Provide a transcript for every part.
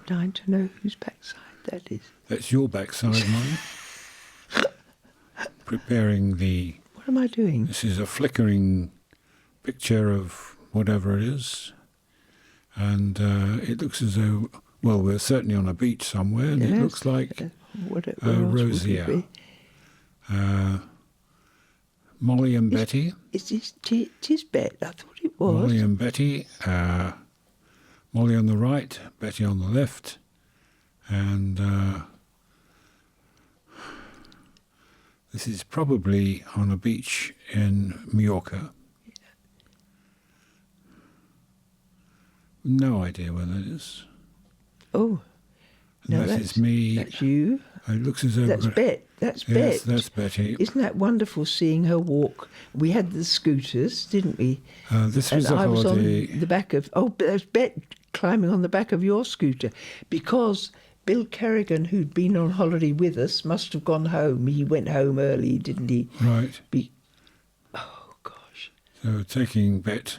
I'm dying to know whose backside that is. That's your backside, Molly. Preparing the... What am I doing? This is a flickering picture of whatever it is. And it looks as though, well, we're certainly on a beach somewhere, and Yes, it looks like where else would it Rosia. be? Molly and Betty. It is Bet. I thought it was. Molly and Betty. Molly on the right, Betty on the left. And this is probably on a beach in Mallorca. No idea where that is. Oh. And No, that is me. That's you. It looks as though... That's Bet. That's Yes, Bet. that's Betty. Isn't that wonderful seeing her walk? We had the scooters, didn't we? This was and a I was holiday... on the back of... Oh, there's Bet climbing on the back of your scooter. Because Bill Kerrigan, who'd been on holiday with us, must have gone home. He went home early, didn't he? Right. Oh, gosh. So taking Bet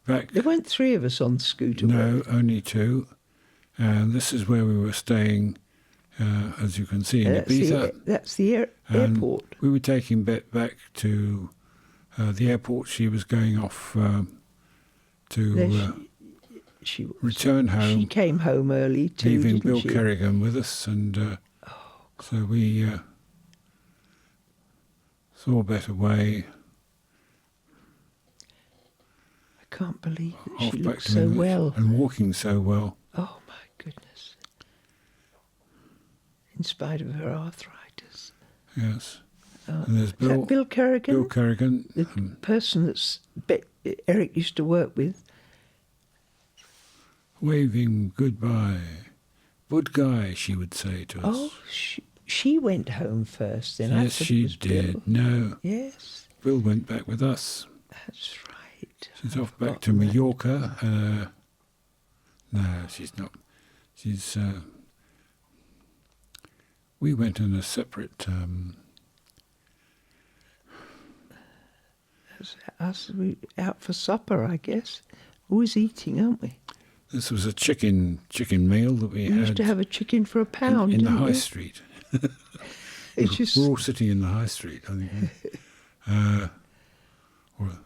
back... There weren't three of us on the scooter. No, only two. And this is where we were staying, as you can see, in Ibiza. That's the airport. We were taking Bet back to the airport. She was going off to she return home. She came home early too, leaving didn't Bill she? Kerrigan with us, and so we saw Bet away. I can't believe that Off she back looks to so England, well. and walking so well. Oh my goodness! In spite of her arthritis. Yes. And there's Is that Bill Kerrigan? Bill Kerrigan. The person that's Eric used to work with. Waving goodbye. Good guy, she would say to us. Oh, she went home first then. I Yes, thought it she was did. Bill. No. Yes. Bill went back with us. That's right. She's off back to Mallorca. No, she's not. She's... we went on a separate... Us out for supper, I guess. Always eating, aren't we? This was a chicken meal that we We had used to have a chicken for £1 in the didn't high we? street. It's just We're all sitting in the high street, I think. Or a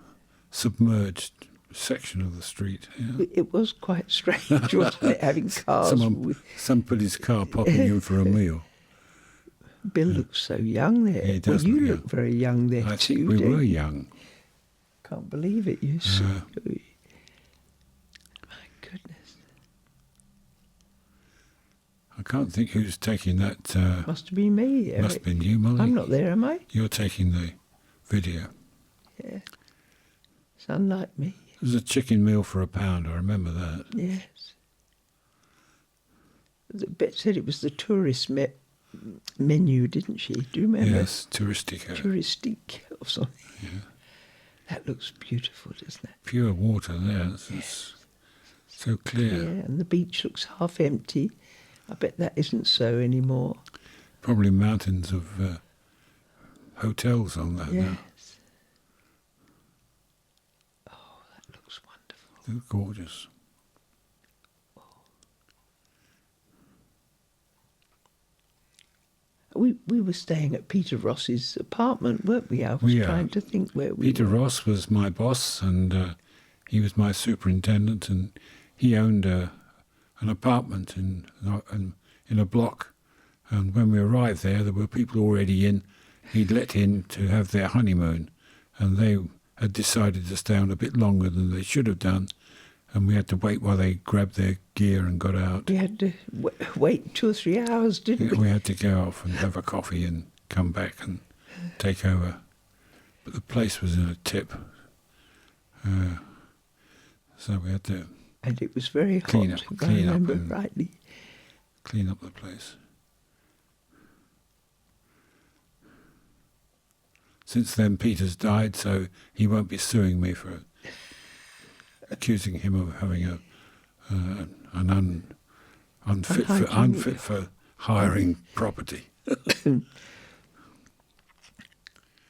submerged section of the street. Yeah. it was quite strange, wasn't it? Having cars. Somebody's car popping in for a meal. Bill looks so young there. He does you look look young. very young there I too. think we don't were you? young. Can't believe it. You so. My goodness. I can't think who's taking that. Must have been me, Eric. Must have been you, Molly. I'm not there, am I? You're taking the video. Yeah. It's unlike me. It was a chicken meal for £1. I remember that. Yes. Bet said it was the tourist menu, didn't she? Do you remember? Yes, touristic. Touristic or something. Yeah. That looks beautiful, doesn't it? Pure water there. It's so clear. Yeah, and the beach looks half empty. I bet that isn't so anymore. Probably mountains of hotels on that now. Yes. Oh, that looks wonderful. They're gorgeous. We were staying at Peter Ross's apartment, weren't we? I was trying to think where we Peter were. Ross was my boss, and he was my superintendent, and he owned an apartment in a block. And when we arrived there were people already in. He'd let in to have their honeymoon, and they had decided to stay on a bit longer than they should have done. And we had to wait while they grabbed their gear and got out. We had to wait 2 or 3 hours, didn't we? We had to go off and have a coffee and come back and take over. But the place was in a tip. So we had to And it was very hot, clean up if I remember and rightly. clean up the place. Since then, Peter's died, so he won't be suing me for accusing him of having an unfit for hiring property.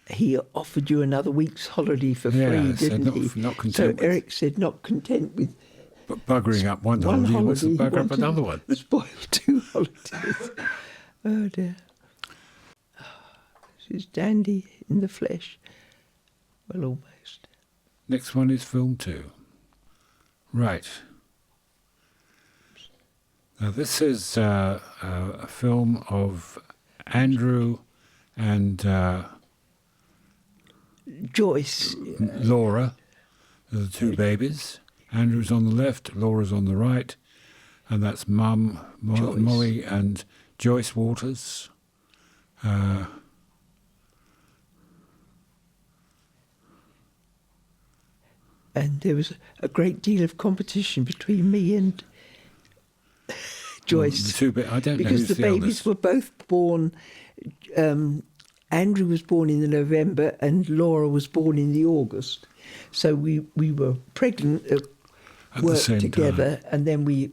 He offered you another week's holiday for free, Yeah, didn't said he? not So content. Eric said, not content with But buggering up one One holiday, he wants to holiday, he bugger up wanted another one. to spoil 2 holidays. Oh dear. She's dandy in the flesh. Well, almost. Next one is film 2. Right. Now this is a film of Andrew and Joyce. Laura, the 2 babies. Andrew's on the left, Laura's on the right, and that's Mum, Joyce. Molly and Joyce Waters. And there was a great deal of competition between me and Joyce. Well, I don't know because who's the the babies eldest. were both born. Andrew was born in the November and Laura was born in the August. So we were pregnant, At the worked same together, and then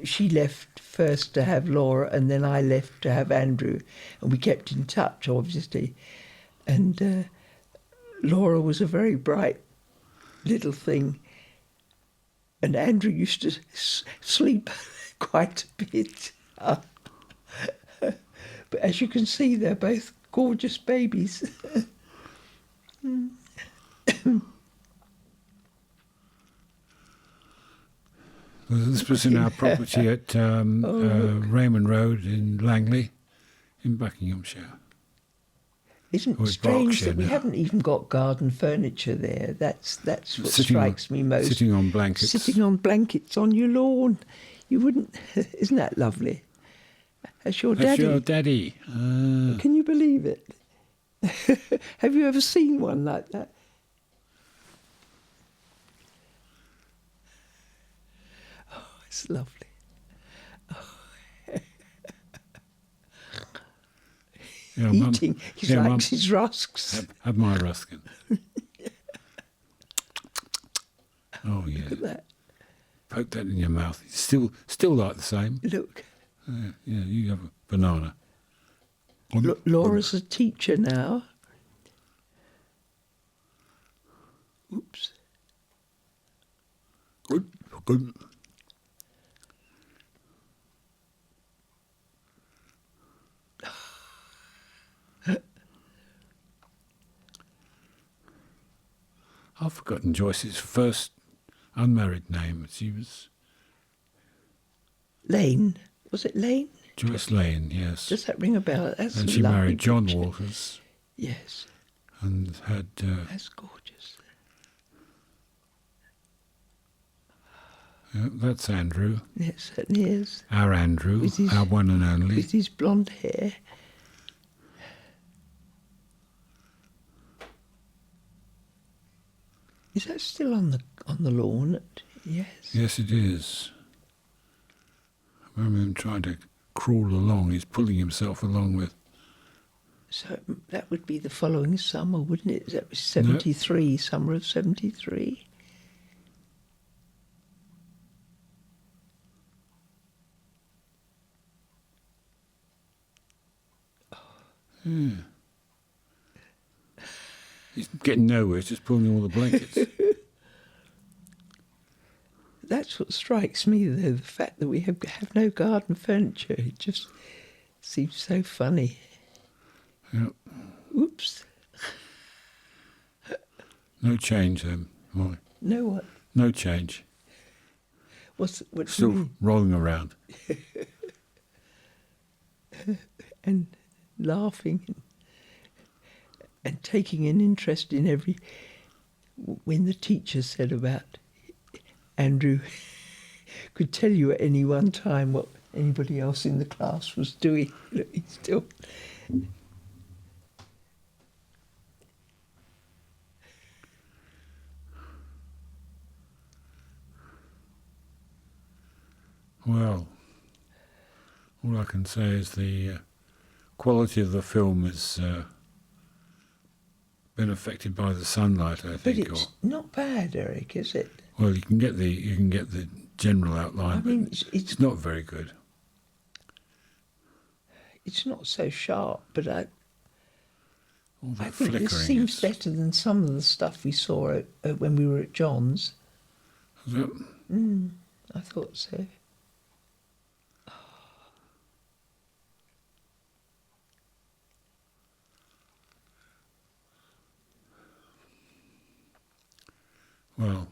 she left first to have Laura, and then I left to have Andrew, and we kept in touch, obviously. And Laura was a very bright little thing, and Andrew used to sleep quite a bit. But as you can see, they're both gorgeous babies. This was in our property at Raymond Road in Langley, in Buckinghamshire. Isn't Or it it's strange Berkshire that we now. haven't even got garden furniture there? That's what Sitting on- strikes me most. Sitting on blankets. Sitting on blankets on your lawn. You wouldn't... Isn't that lovely? That's your That's daddy. your daddy. Can you believe it? Have you ever seen one like that? Oh, it's lovely. Yeah, Mum- Eating. He yeah, Mum, likes his rusks. have my Ruskin. Oh yeah. Look at that. Poke that in your mouth. It's still like the same. Look. Yeah, you have a banana. Laura's a teacher now. Oops. Good. I've forgotten Joyce's first unmarried name. She was Lane. Was it Lane? Joyce Lane, yes. Does that ring a bell? That's And a she lovely married John picture. Waters Yes, and had that's gorgeous. that's Andrew, It certainly is. our Andrew, With his- our one and only. With his blonde hair. Is that still on the lawn? Yes. Yes, it is. I remember him trying to crawl along. He's pulling himself along with. So that would be the following summer, wouldn't it? That was 73, summer of 73. Yeah. He's getting nowhere. He's just pulling all the blankets. That's what strikes me, though, the fact that we have no garden furniture. It just seems so funny. Yeah. Oops. No change then, Molly. No what? No change. What's Still rolling around. and laughing and taking an interest in every... When the teacher said about Andrew could tell you at any one time what anybody else in the class was doing, he still... Well, all I can say is the quality of the film has been affected by the sunlight, I But think. it's not bad, Eric, is it? Well, you can get the general outline, I mean, but it's it's not very good. it's not so sharp, but I All that think flickering. this seems is- better than some of the stuff we saw when we were at John's. is it? I thought so. Well,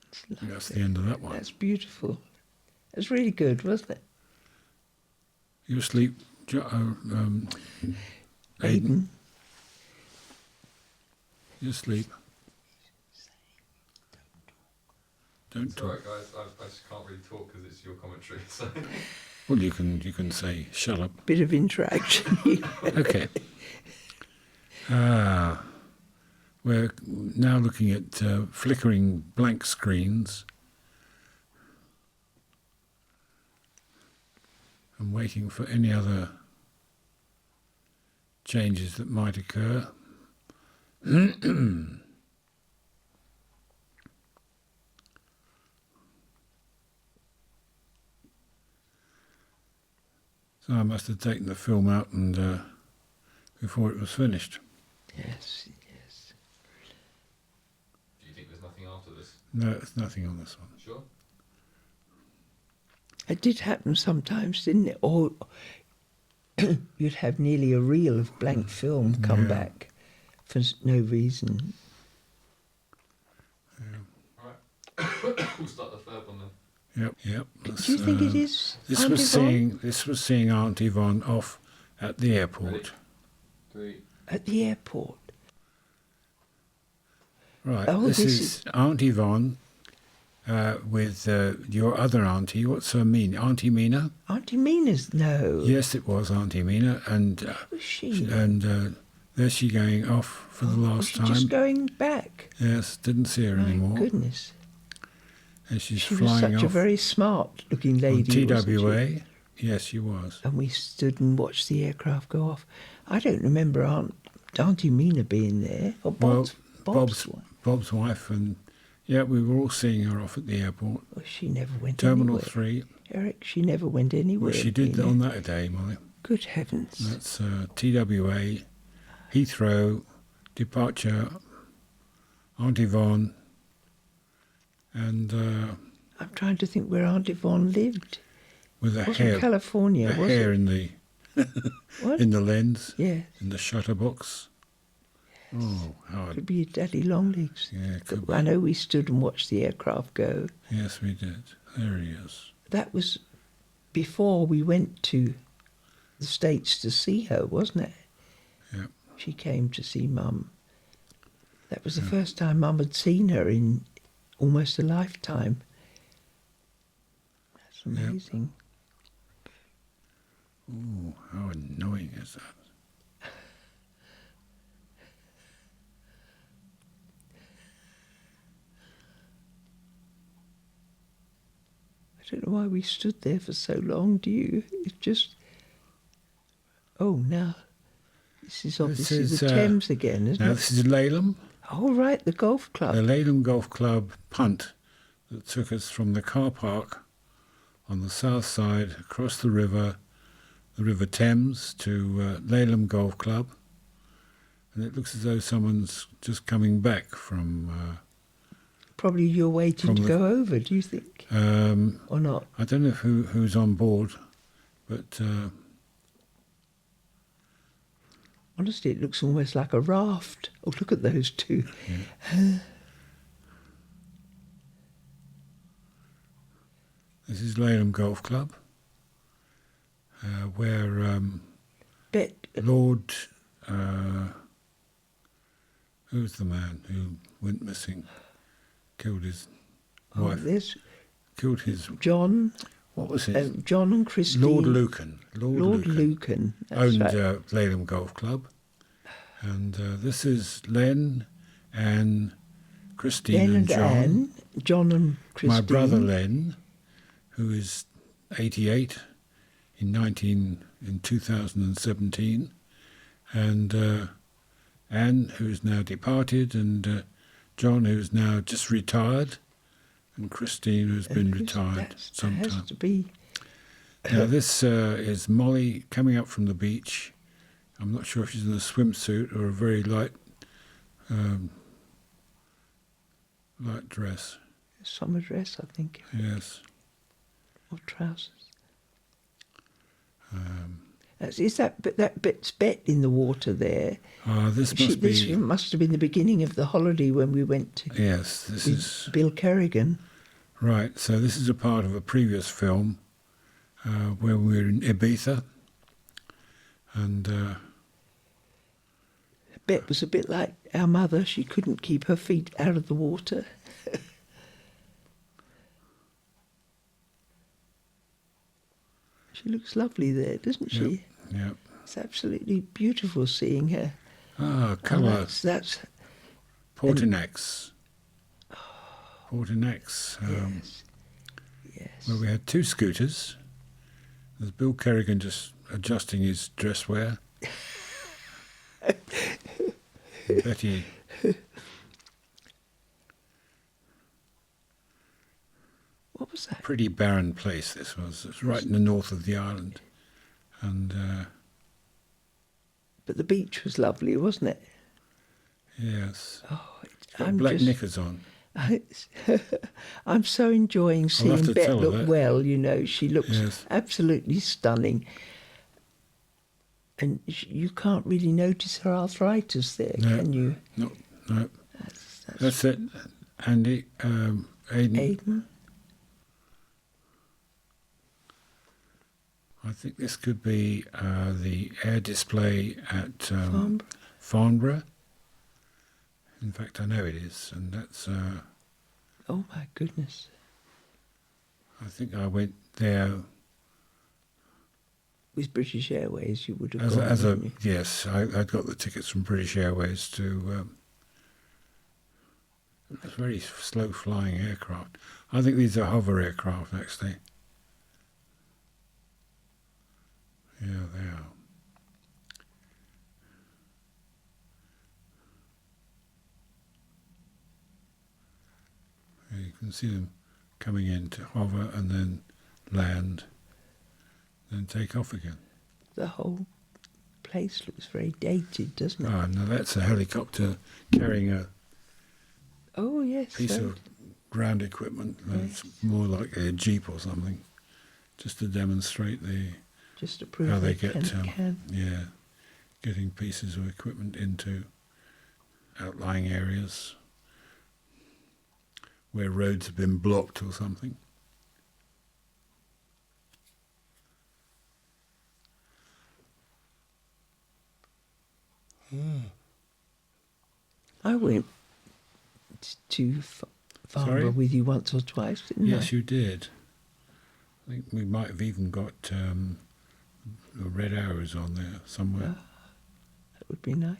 It's I think that's lovely. the end of that one. That's beautiful. It was really good, wasn't it? You asleep, Aidan? Aidan. You asleep? Don't It's talk. alright, guys. I just can't really talk because it's your commentary. So. Well, you can say shut up. Bit of interaction. Okay. We're now looking at flickering blank screens and waiting for any other changes that might occur. So I must have taken the film out and before it was finished. Yes, yes. Do you think there's nothing after this? No, there's nothing on this one. Sure. It did happen sometimes, didn't it? Or you'd have nearly a reel of blank film come Yeah. back for no reason. Alright. We'll start the third one then. Yep. Do you think it is This Aunt was Yvonne? seeing Aunt Yvonne off at the airport. Ready? 3. At the airport? Right. Oh, this this is Aunt Yvonne with your other auntie. What's her mean? Auntie Mina? Auntie Mina's? No. Yes, it was Auntie Mina, and Was she? there's she going off for the Was last she time. just going back? Yes, didn't see her My anymore. goodness. And she's She was flying such off a very smart-looking on lady, wasn't she? TWA. Yes, she was. And we stood and watched the aircraft go off. I don't remember Auntie Mina being there. Or Bob's wife. Bob's wife, and yeah, we were all seeing her off at the airport. Well, she never went Terminal anywhere. 3. Eric, she never went anywhere. Well, she did Mina. on that day, Molly. Good heavens. That's TWA, Heathrow, departure, Aunt Yvonne, and I'm trying to think where Aunt Yvonne lived. with a It wasn't hair, California, a was hair it? in the What? in the lens, Yeah, in the shutter box. Oh, how could be Daddy Longlegs. yeah, it could be. I know we stood and watched the aircraft go. Yes, we did. There he is. That was before we went to the States to see her, wasn't it? Yep. She came to see Mum. That was the first time Mum had seen her in almost a lifetime. That's amazing. Oh, how annoying is that? I don't know why we stood there for so long, do you? It just... Oh, now. This is obviously is, the Thames again, isn't Now it? this is Laleham, Oh, right, the golf club. the Laleham Golf Club punt that took us from the car park on the south side across the River Thames to Laleham Golf Club, and it looks as though someone's just coming back from. Probably you're waiting From to the- go over, do you think? Or not? I don't know who's on board, but Honestly, it looks almost like a raft. Oh, look at those two. this is Laleham Golf Club, where Bet Lord, who's the man who went missing, killed his wife, there's killed his, John, what was his? John and Christine. Lord Lucan. Lord Lucan. That's Owned right. Laleham Golf Club. And this is Len and Christine Len and and John. Anne, John and Christine. My brother Len, who is 88 in 2017. And Anne, who is now departed, and John, who's now just retired, and Christine, who's been retired That has sometime. to be. Now this is Molly coming up from the beach. I'm not sure if she's in a swimsuit or a very light dress. summer dress, I think, Yes. or trousers. Um, Is that bit's Bet in the water there? this must This be. must have been the beginning of the holiday when we went to Yes, this with is Bill Kerrigan. right. So this is a part of a previous film where we were in Ibiza, and Bet was a bit like our mother. She couldn't keep her feet out of the water. She looks lovely there, doesn't she? yeah. It's absolutely beautiful seeing her. Colour. That's Portinex. Portinex. yes, yes. Where we had two scooters. There's Bill Kerrigan just adjusting his dress wear. Betty. What was that? Pretty barren place this was. It's right in the north of the island. And But the beach was lovely, wasn't it? yes. Oh, Got I'm black just, knickers on. I'm so enjoying have seeing to Bet tell her look that. well. You know, she looks Yes. absolutely stunning, and you can't really notice her arthritis there, No. can you? No. That's That's it. Andy. Aidan. Aidan. I think this could be the air display at Farnborough. Farnborough. In fact, I know it is, and that's. Oh my goodness! I think I went there With British Airways, you would have as gone. a wouldn't you? yes. I got the tickets from British Airways to. It's very slow flying aircraft. I think these are hover aircraft actually. Yeah, they are. You can see them coming in to hover and then land, then take off again. The whole place looks very dated, doesn't it? Ah, now that's a helicopter carrying a Oh yes. piece so- of ground equipment. That's more like a jeep or something, just to demonstrate just to prove how they can. get getting pieces of equipment into outlying areas where roads have been blocked or something. I went to Farnborough Sorry? with you once or twice, didn't Yes, I? you did. I think we might have even got the red arrows on there somewhere. That would be nice.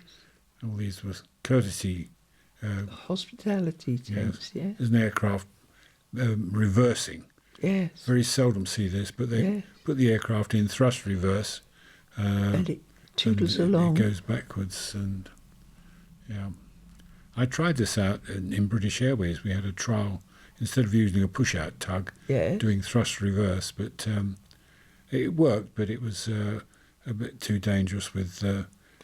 All these were courtesy. Hospitality tapes, yeah. There's an aircraft reversing. Yes. Very seldom see this, but they Yes. put the aircraft in thrust reverse. And it toodles and along. It goes backwards, and yeah. I tried this out in British Airways. We had a trial instead of using a push-out tug, Yes. doing thrust reverse, but it worked. But it was a bit too dangerous with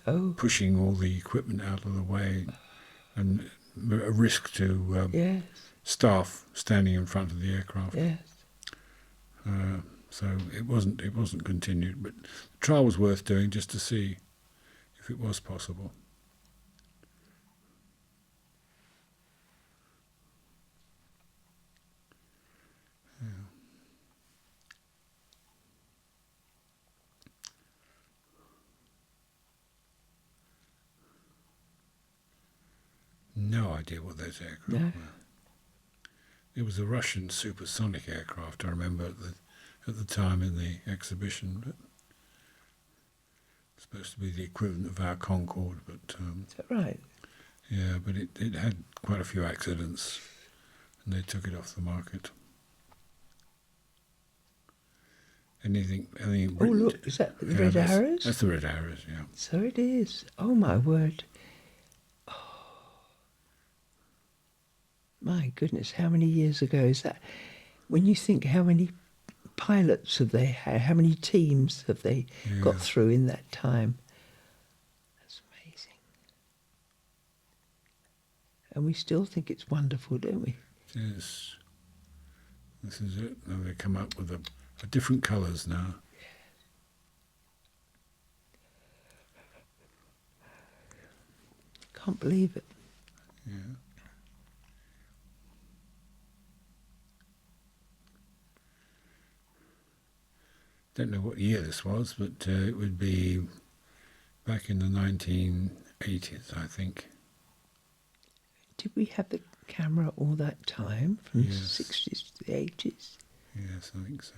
Oh, pushing all the equipment out of the way, and a risk to yes, staff standing in front of the aircraft. yes. So it wasn't continued, but the trial was worth doing just to see if it was possible. No idea what those aircraft No. were. It was a Russian supersonic aircraft, I remember at the time in the exhibition, but it's supposed to be the equivalent of our Concorde, but Is that right? yeah, but it had quite a few accidents, and they took it off the market. Anything Oh, Britain- look, is that the yeah, Red that's- Arrows? That's the Red Arrows, yeah. So it is. Oh, my word. Oh. My goodness, how many years ago is that? When you think how many pilots have they had, how many teams have they got Yeah. through in that time? That's amazing. And we still think it's wonderful, don't we? It is. This is it. Now they come up with a different colours now. Can't believe it. Yeah. Don't know what year this was, but it would be back in the 1980s, I think. Did we have the camera all that time, from Yes. the 60s to the 80s? Yes, I think so.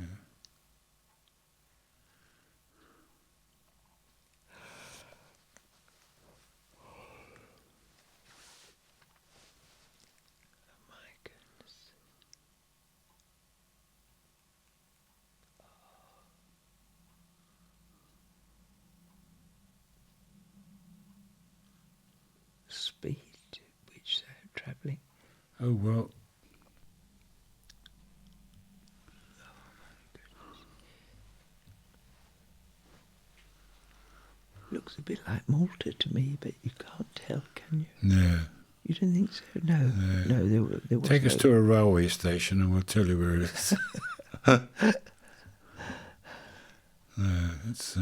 My goodness. Speed at which they're travelling. Oh, well, Looks a bit like Malta to me, but you can't tell, can you? no. You don't think so? No. No. No, there was Take no... us to a railway station and we'll tell you where it is. No, it's...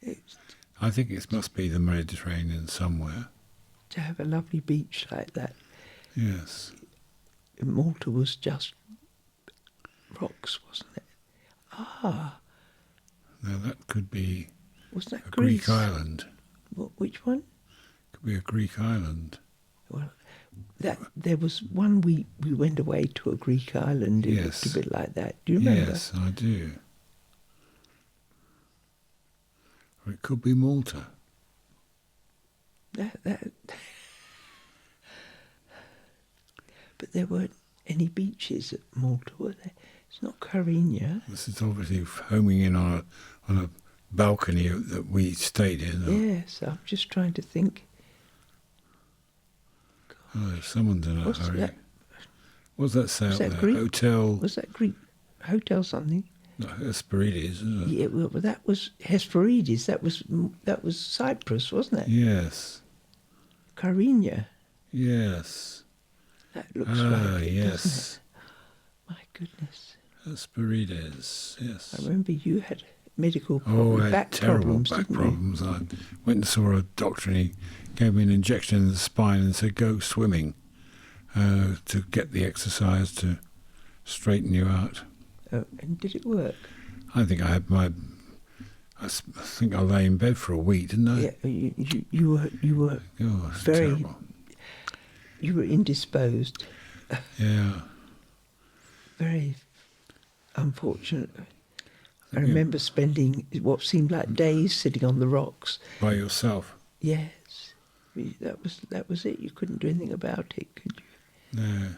It's, I think it must be the Mediterranean somewhere. to have a lovely beach like that. Yes. Malta was just rocks, wasn't it? Ah, Now that could be wasn't that a Greece? Greek island. Which one? Could be a Greek island. Well, there was one we went away to a Greek island. It Yes. looked a bit like that. Do you remember? Yes, I do. Or it could be Malta. That. But there weren't any beaches at Malta, were there? It's not Carigna. This is obviously homing in on a balcony that we stayed in. Yes, I'm just trying to think. Oh, someone's in a What's hurry. that? What's that say Was up that there? Greek? Hotel Was that Greek hotel something? Hesperides, isn't it? Yeah, well, that was Hesperides. That was Cyprus, wasn't it? Yes. Carigna. Yes. That looks Ah, like it, yes. doesn't it? My goodness. Hesperides, yes. I remember you had medical Oh, I had back terrible problems, back didn't problems. I went and saw a doctor and he gave me an injection in the spine and said, go swimming to get the exercise to straighten you out. you? Oh, and did it work? I think I had I think I lay in bed for a week, didn't I? Yeah, you were Oh, it's very terrible. you were indisposed. Yeah. Very unfortunate. I Yeah. remember spending what seemed like days sitting on the rocks. By yourself? Yes, that was it. You couldn't do anything about it, could you? No.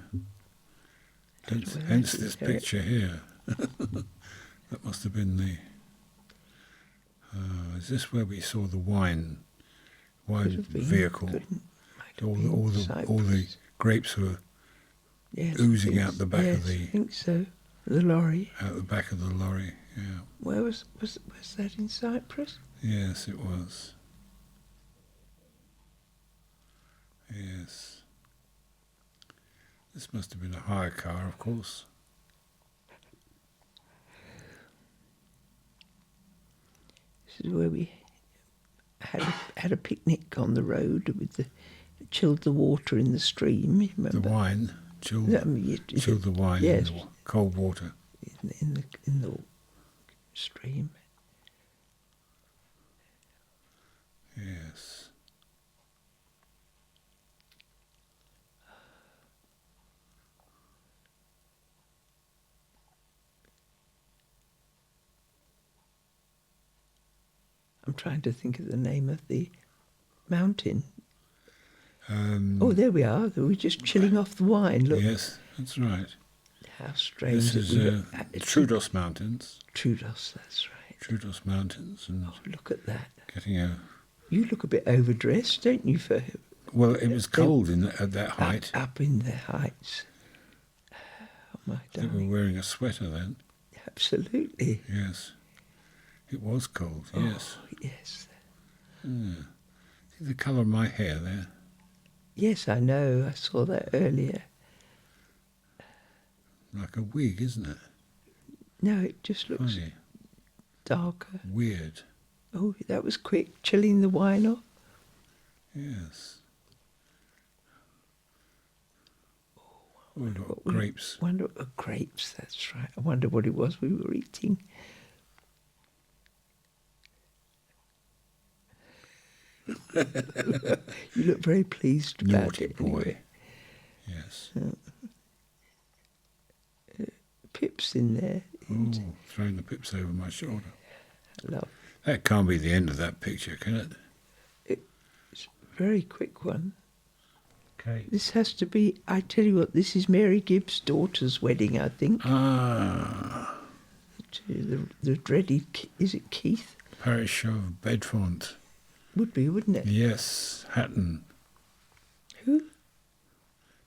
Don't know whether Hence that this is picture here. That must have been the... is this where we saw the wine Could have been, vehicle? might have All been the Cyprus. grapes were Yes, I oozing think out the back of yes, the- I think so. The lorry. out the back of the lorry. Yeah. Where was that in Cyprus? Yes, it was. Yes. This must have been a hire car, of course. This is where we had a picnic on the road with chilled the water in the stream. You remember? The wine, chilled the wine yes, in the cold water. in the stream. Yes. I'm trying to think of the name of the mountain. Oh, There we are. We're just chilling off the wine. Look, yes, that's right. how strange. This is Troodos Mountains. Troodos, that's right. Troodos Mountains, and Oh, look at that. getting a... You look a bit overdressed, don't you, for Well, it was cold at that height. up in the heights. Oh, my I think we darling. were wearing a sweater then. Absolutely. Yes. It was cold, yes. Oh, yes. See the colour of my hair there? Yes, I know. I saw that earlier. like a wig, isn't it? No, it just looks Funny, darker. weird. Oh, that was quick. Chilling the wine off. Yes. Oh, look, What we- grapes. Wonder grapes. That's right. I wonder what it was we were eating. You look very pleased about Naughty it. boy. Anyway. Yes. Pips in there. Oh, throwing the pips over my shoulder. Love. That can't be the end of that picture, can it? It's a very quick one. Okay. This has to be. I tell you what. This is Mary Gibbs' daughter's wedding. I think. Ah, To the dreaded. Is it Keith? parish of Bedfont. Would be, wouldn't it? Yes, Hatton. Who?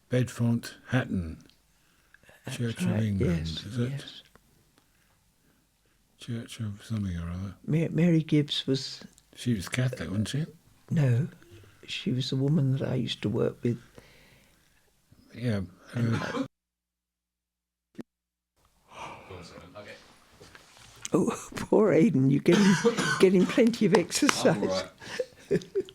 Bedfont, Hatton. That's Church of right, England, yes, is it? yes. Church of something or other. Mary Gibbs was. She was Catholic, wasn't she? No, she was the woman that I used to work with. Yeah. Go on, Simon. Okay. Oh, poor Aidan, you're getting plenty of exercise. I'm alright.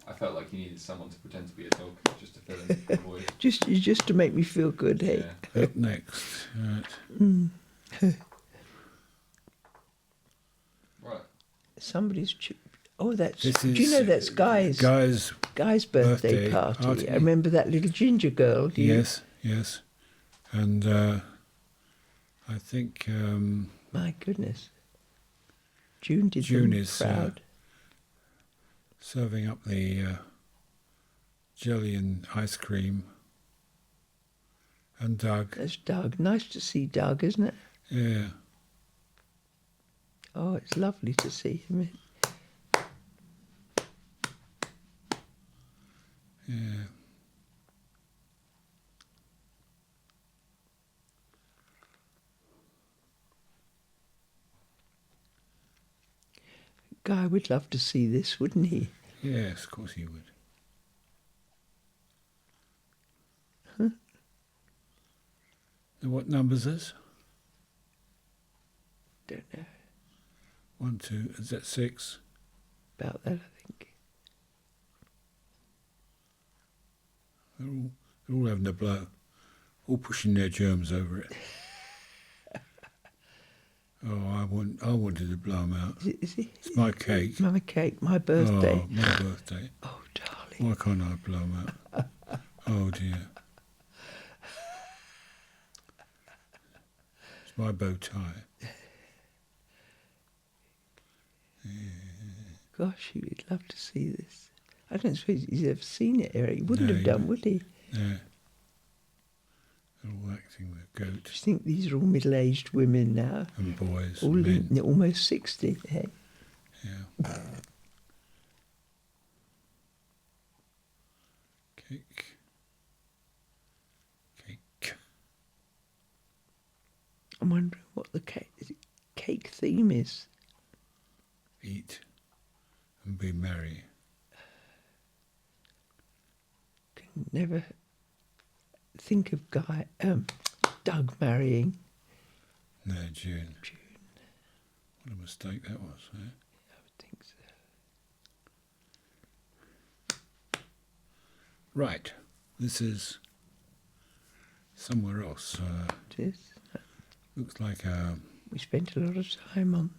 I felt like you needed someone to pretend to be a dog just to fill in the void. Just to make me feel good, hey. Yeah. Up next. Right. Right. Somebody's. Oh, that's. This Do you know is that's Guy's Guy's birthday birthday party? I party. remember that little ginger girl. Do you? Yes, yes. And I think My goodness. June did June them is proud. serving up the jelly and ice cream. And Doug. That's Doug. Nice to see Doug, isn't it? Yeah. Oh, it's lovely to see him. Yeah. Guy would love to see this, wouldn't he? Yes, of course he would. And what numbers is? Don't know 1, 2, is that 6? about that, I think. They're all having a blow. All pushing their germs over it. Oh, I wanted to blow them out. Is he? It's my cake. My cake, my birthday. Oh, my birthday. Oh, darling. Why can't I blow them out? Oh dear. It's my bow tie. Gosh, he would love to see this. I don't suppose he's ever seen it, Eric. He wouldn't No, have he done, would he? Yeah. They're all acting with goat Do you think these are all middle-aged women now? and boys, All men. almost 60, hey? Yeah. Cake. Cake. I'm wondering what the cake theme is. Eat and be merry. Can never think of Doug marrying. No, June. June. What a mistake that was, eh? I would think so. Right. This is somewhere else. It is. Looks like a We spent a lot of time on.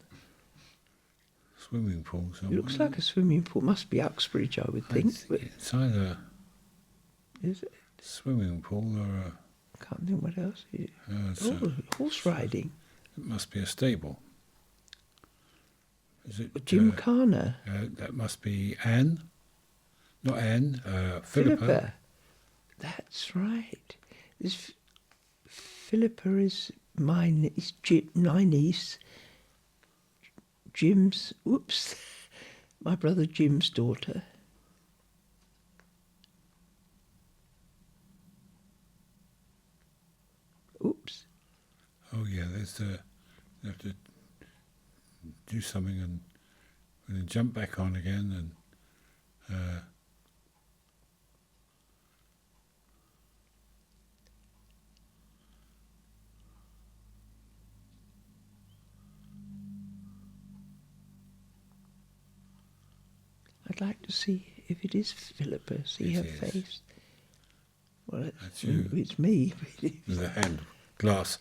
swimming pool It somewhere. looks like a swimming pool. Must be Uxbridge, I would think. But It's either is it? a swimming pool or a... Can't think what else. it's Horse riding. it must be a stable. Is it Gymkhana. that must be Anne? Not Anne, Philippa. That's right. Philippa is my niece. Jim's, my brother Jim's daughter. Oops. Oh yeah, there's you have to do something and then jump back on again and I'd like to see if it is Philippa, see It her is. face. Well, That's you. it's me. With a hand, glass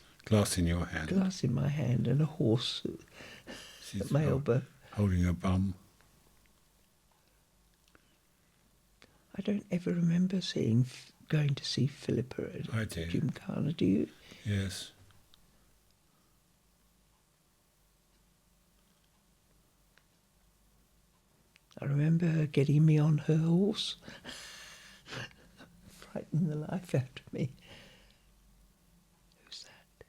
in your hand. Glass in my hand and a horse She's at my elbow. holding a bum. I don't ever remember going to see Philippa I at do. Gymkhana, do you? Yes. I remember her getting me on her horse, frightening the life out of me. Who's that?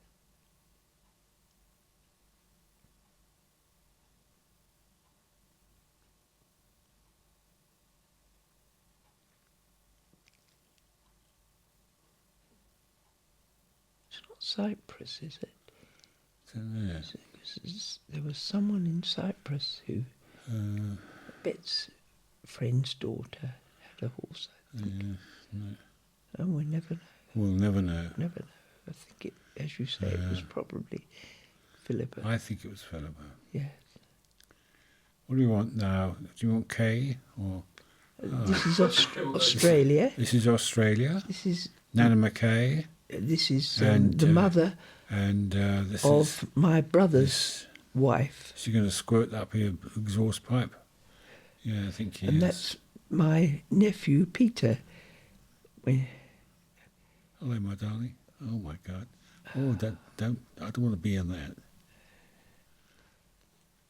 It's not Cyprus, is it? There was someone in Cyprus who, Bet's friend's daughter, had a horse, I think. Yeah, no. And we never know. We'll never know. Never know. I think it, as you say, it was probably Philippa. I think it was Philippa. Yes. What do you want now? Do you want Kay or? This is Australia. This is Australia. This is Nana McKay. this is And, the mother And this of is my brother's this. wife, She's going to squirt up your exhaust pipe. Yeah, I think she and is. that's my nephew Peter. Hello, my darling. Oh my God. Oh, don't. I don't want to be in that.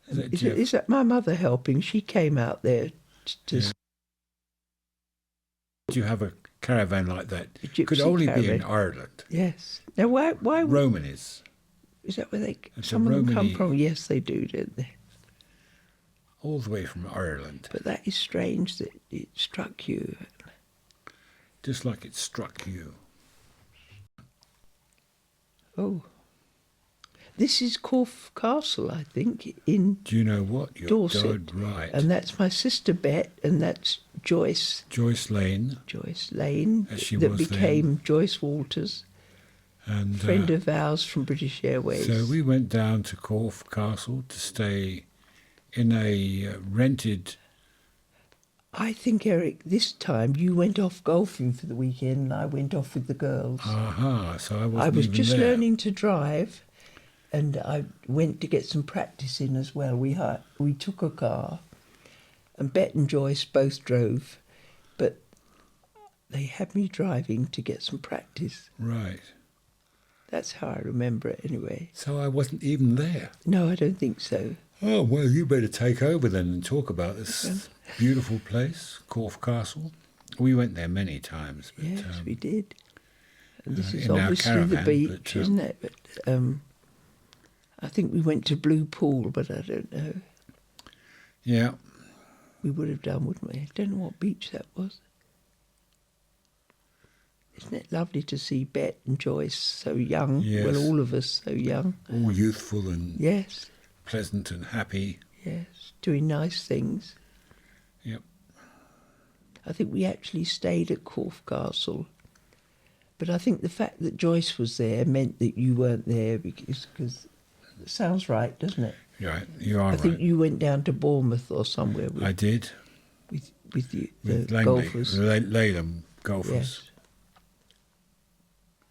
Is that Jeff? Is that my mother helping? She came out there to Yeah. Do you have a caravan like that? A gypsy Could only be in caravan. Ireland. Yes. Now, why Roman is. is that where they? It's Some a of them come Romany- from. Yes, they do, don't they? All the way from Ireland. But that is strange that it struck you. Just like it struck you. Oh, this is Corfe Castle, I think, in Do you know what? You're Dorset. dead right. And that's my sister Bet, and that's Joyce Lane. Joyce Lane, As she that was became Joyce Walters, And friend of ours from British Airways. so we went down to Corfe Castle to stay in a rented. I think, Eric, this time you went off golfing for the weekend and I went off with the girls. Aha, so I wasn't I was even just there. learning to drive, and I went to get some practice in as well. We took a car, and Bet and Joyce both drove, but they had me driving to get some practice. Right. That's how I remember it anyway. So I wasn't even there. No, I don't think so. Oh, well, you better take over then and talk about this beautiful place, Corfe Castle. We went there many times. But, Yes, we did. And this is in our obviously the caravan, beach, but, isn't it? But I think we went to Blue Pool, but I don't know. Yeah. We would have done, wouldn't we? I don't know what beach that was. Isn't it lovely to see Bet and Joyce so young? Yes. Well, all of us so young. All youthful and Yes, pleasant and happy. yes, doing nice things. Yep. I think we actually stayed at Corfe Castle. But I think the fact that Joyce was there meant that you weren't there because it sounds right, doesn't it? Right, you are I think right. you went down to Bournemouth or somewhere I did. with the With golfers. Leyland golfers. Yes.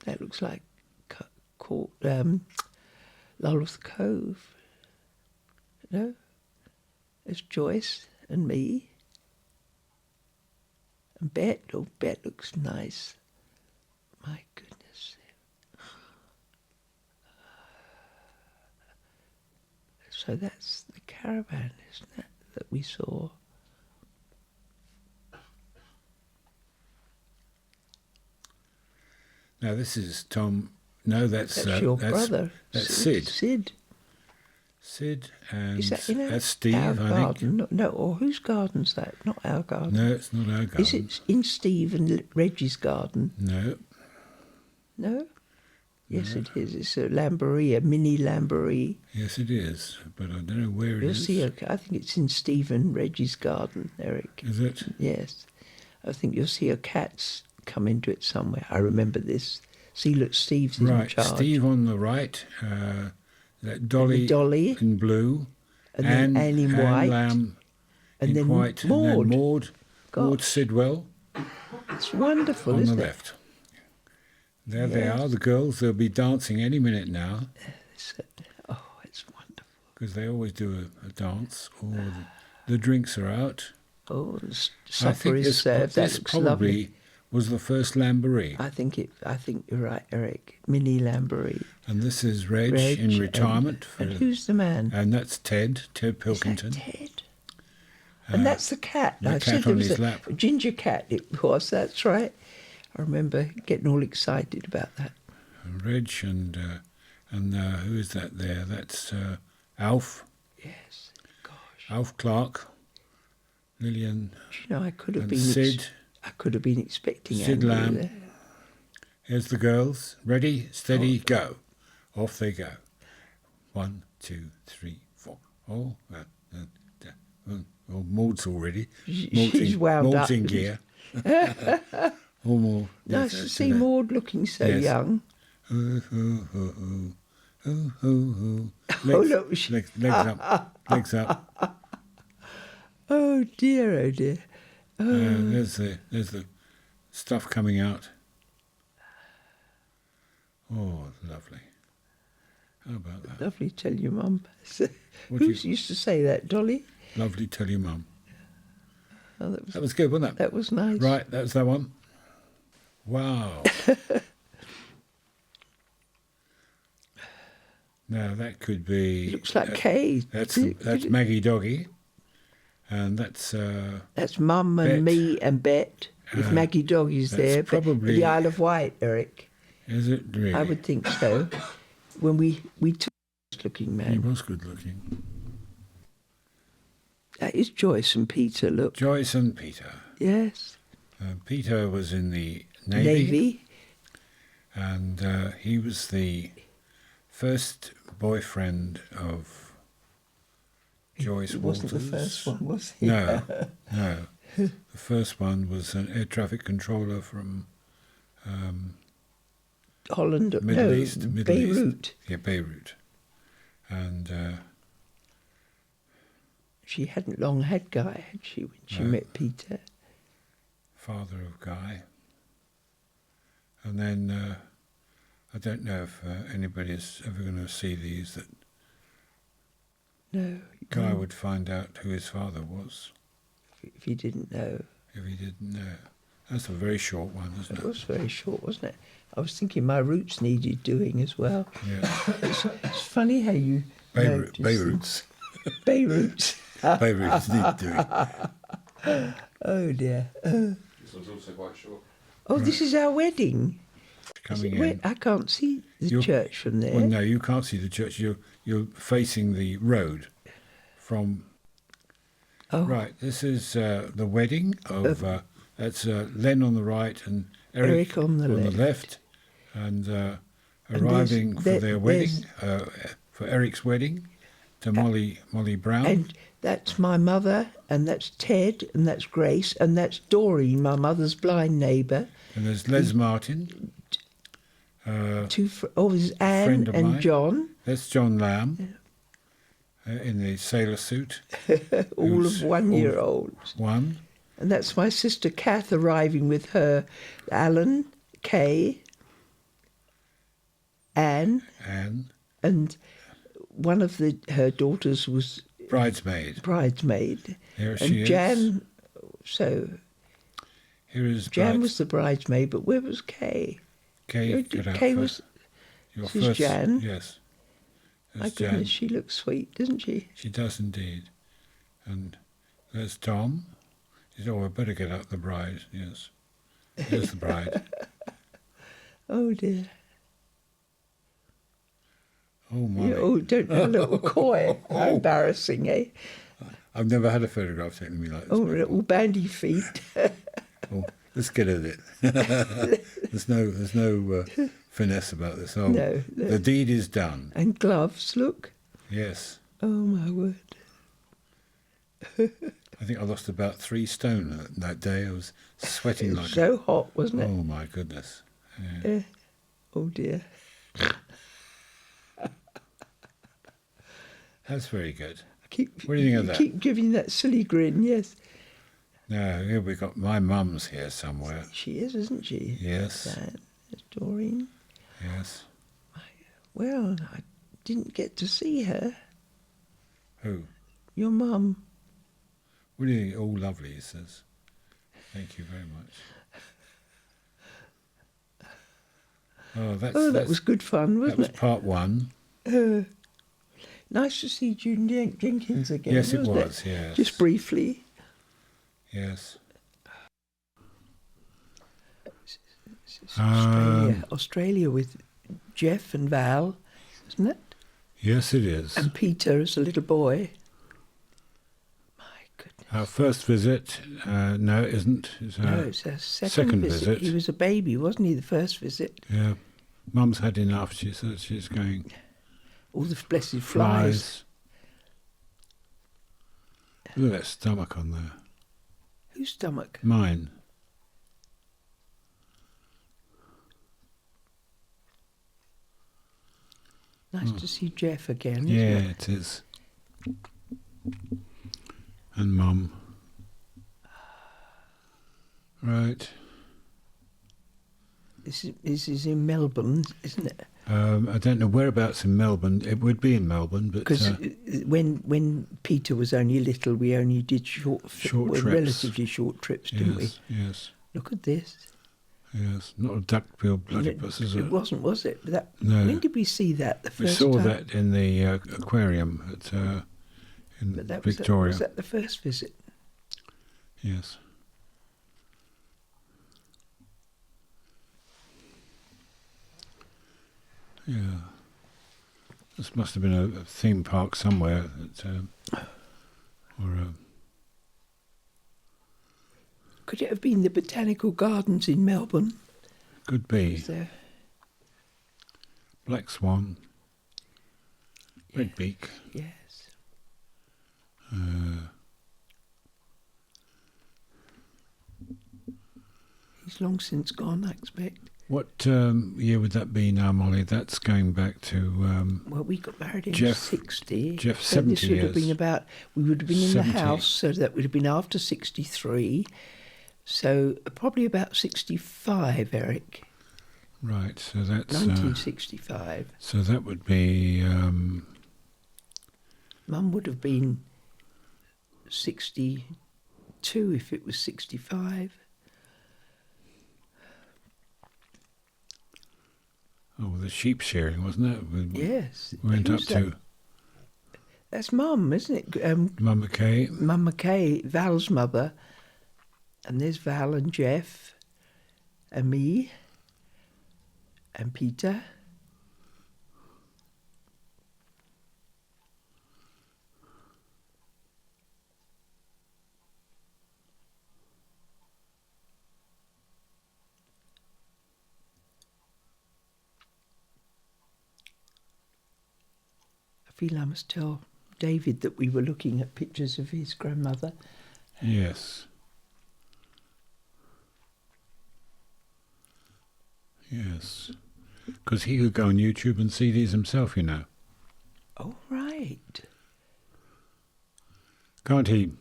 That looks like Lulworth Cove. No? There's Joyce and me. And Bet. Oh, Bet looks nice. My goodness. So that's the caravan, isn't it, that we saw? Now this is Tom. No, that's Your brother. That's Sid. Sid. Sid and Is that in that's Steve. our I think. garden? No, or whose garden's that? Not our garden. No, it's not our garden. Is it in Steve and Reggie's garden? No. No? Yes, it is. It's a lamboree, a mini lamboree. Yes, it is, but I don't know where it You'll is. see. I think it's in Steve and Reggie's garden, Eric. Is it? Yes. I think you'll see a cat's come into it somewhere. I remember this. See, look, Steve's in Right, charge. Steve on the right. That Dolly, Dolly. in blue, And then Anne in white. Lamb And then White, Maud. and then Maud Gosh. Sidwell It's wonderful, on the isn't it? left. There they Yes. are, the girls. They'll be dancing any minute now, Oh, it's wonderful. because they always do a dance, or the drinks are out. Oh, the I supper think is this, served. That this looks probably lovely. was the first Lamboree. I think you're right, Eric. Mini Lamboree. And this is Reg, Reg in retirement. And who's the man? And that's Ted Is that Pilkington. Ted? And that's the cat. the I cat said there on was his a lap. ginger cat. It was. That's right. I remember getting all excited about that. Reg and who is that there? That's Alf. Yes. Gosh. Alf Clark. Lillian Do you know, I could have and been. Sid. I could have been expecting Sid Andrew Lamb. there. Here's the girls. Ready, steady, go. Off they go. 1, 2, 3, 4. Oh, Maud's already. She's wound Maud's up. in gear. Oh, Maud. Nice to see Maud looking so Yes. young. Ooh, ooh, ooh, ooh, ooh, ooh. Oh, look, she- legs up, legs up. Oh dear, oh dear. There's the stuff coming out. Oh, lovely. How about that? Lovely, tell your mum. What Who do you- used to say that, Dolly? Lovely, tell your mum. Oh, That was good, wasn't it? that was nice. Right, that's that one. Wow. Now that could be. Looks like Kay. That's Could that's it- Maggie Doggy, and that's That's Mum and Bet. me and Bet. If Maggie Doggy's that's there, probably- the Isle of Wight, Eric. is it really? I would think so. When we took this looking He man. was good looking. That is Joyce and Peter. Look. Joyce and Peter. Yes. Peter was in the Navy, Navy. and he was the first boyfriend of Joyce It Walters. wasn't the first one, was he? No, no. The first one was an air traffic controller from Holland. Middle no, East. Beirut. Yeah, Beirut. And She hadn't long had Guy, had she, when she No. met Peter? father of Guy. And then I don't know if anybody's ever going to see these, that No. Guy would find out who his father was If you didn't know. if he didn't know. That's a very short one, isn't It it? was very short, wasn't it? I was thinking my roots needed doing as well. Yeah. It's funny how you notice them. Beirut's. Beirut. Beirut's need doing. Oh dear. This one's also quite short. Oh, this is our wedding. Is Coming it where- in. I can't see the You're- church from there. Well, no, you can't see the church. You're facing the road from. Oh, Right, this is the wedding of. That's Len on the right and Eric Eric on the left, and there's- arriving for there- their wedding, for Eric's wedding, to Molly Brown. and that's my mother, and that's Ted, and that's Grace, and that's Doreen, my mother's blind neighbour. And there's Les Martin. There's Anne Friend of and mine. John, That's John Lamb in the sailor suit. all who's of 1 year olds. One. And that's my sister Kath arriving with her Alan, Kay, Anne, and one of her daughters was Bridesmaid. bridesmaid. Here and she is. Jan, so Here is Jan was the bridesmaid, but where was Kay? Kay. Get out Kay first. was, Your this is first. Jan. Yes. my That's goodness, Jan. she looks sweet, doesn't she? She does indeed. And there's Tom. He said, oh, I better get out the bride. Yes. Here's the bride. Oh dear. Oh, Molly. Oh, don't be a little coy. How embarrassing, eh? I've never had a photograph taken of me like this. Oh, before. little bandy feet. Oh, let's get at it. there's no finesse about this. Oh, No. the deed is done. And gloves, look. Yes. Oh, my word. I think I lost about 3 stone that day. I was sweating like. So hot, wasn't it? Oh my goodness. Yeah. Oh, dear. That's very good. keep. What do you think of that? Keep giving that silly grin. Yes, Now, here we got my mum's here somewhere. she is, isn't she? Yes. There's Doreen. Yes. Well, I didn't get to see her. Who? Your mum. What do you think? All lovely, he says. Thank you very much. Oh, That was good fun, wasn't that was it? part one. Nice to see June Jenkins again. Yes, it wasn't was, yes. Just briefly. Yes. It's Australia. Australia with Jeff and Val, isn't it? Yes, it is. And Peter as a little boy. My goodness. Our first visit, no, it isn't. It's our No, it's our second visit. He was a baby, wasn't he, the first visit? Yeah. Mum's had enough. She says she's going. All the blessed flies. Look at that stomach on there. Whose stomach? Mine. Nice to see Jeff again, isn't Yeah, it? it is. And Mum. Right. This is in Melbourne, isn't it? I don't know whereabouts in Melbourne. It would be in Melbourne, but Because when Peter was only little, we only did short trips. relatively short trips, didn't we? Yes, Look at this. yes. Not a duck-billed platypus, is it? It wasn't, was it? No. When did we see that the We first saw time? that in the aquarium at in But that Victoria. Was that the first visit? Yes. Yeah. This must have been a theme park somewhere. Could it have been the Botanical Gardens in Melbourne? Could be. Was there? Black swan. Red beak. Yes. He's long since gone, I expect. What year would that be now, Molly? That's going back to Well, we got married in Jeff- 60. Jeff, so 70 this would have been years. about, we would have been in 70. the house, so that would have been after 63. So probably about 65, Eric. right. So that's 1965. so that would be Mum would have been 62 if it was 65. the sheep shearing, wasn't it? We Yes. went up Who's to that? That's Mum, isn't it? Mum McKay. Mum McKay, Val's mother. And there's Val and Jeff and me and Peter. I feel I must tell David that we were looking at pictures of his grandmother. Yes. Yes. Because he could go on YouTube and see these himself, you know. Oh, right. Can't he,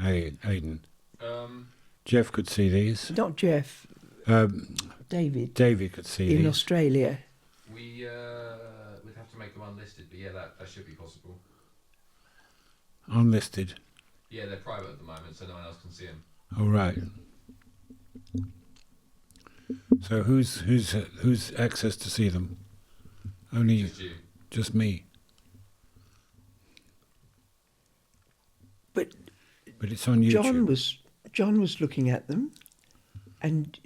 Aidan? Jeff could see these. Not Jeff, David. David could see In these. Australia. We'd have to make them unlisted, but yeah, that should be possible. Unlisted. Yeah, they're private at the moment, so no one else can see them. Oh, right. So who's access to see them? Only Just you. just me. But But it's on YouTube. John was looking at them, and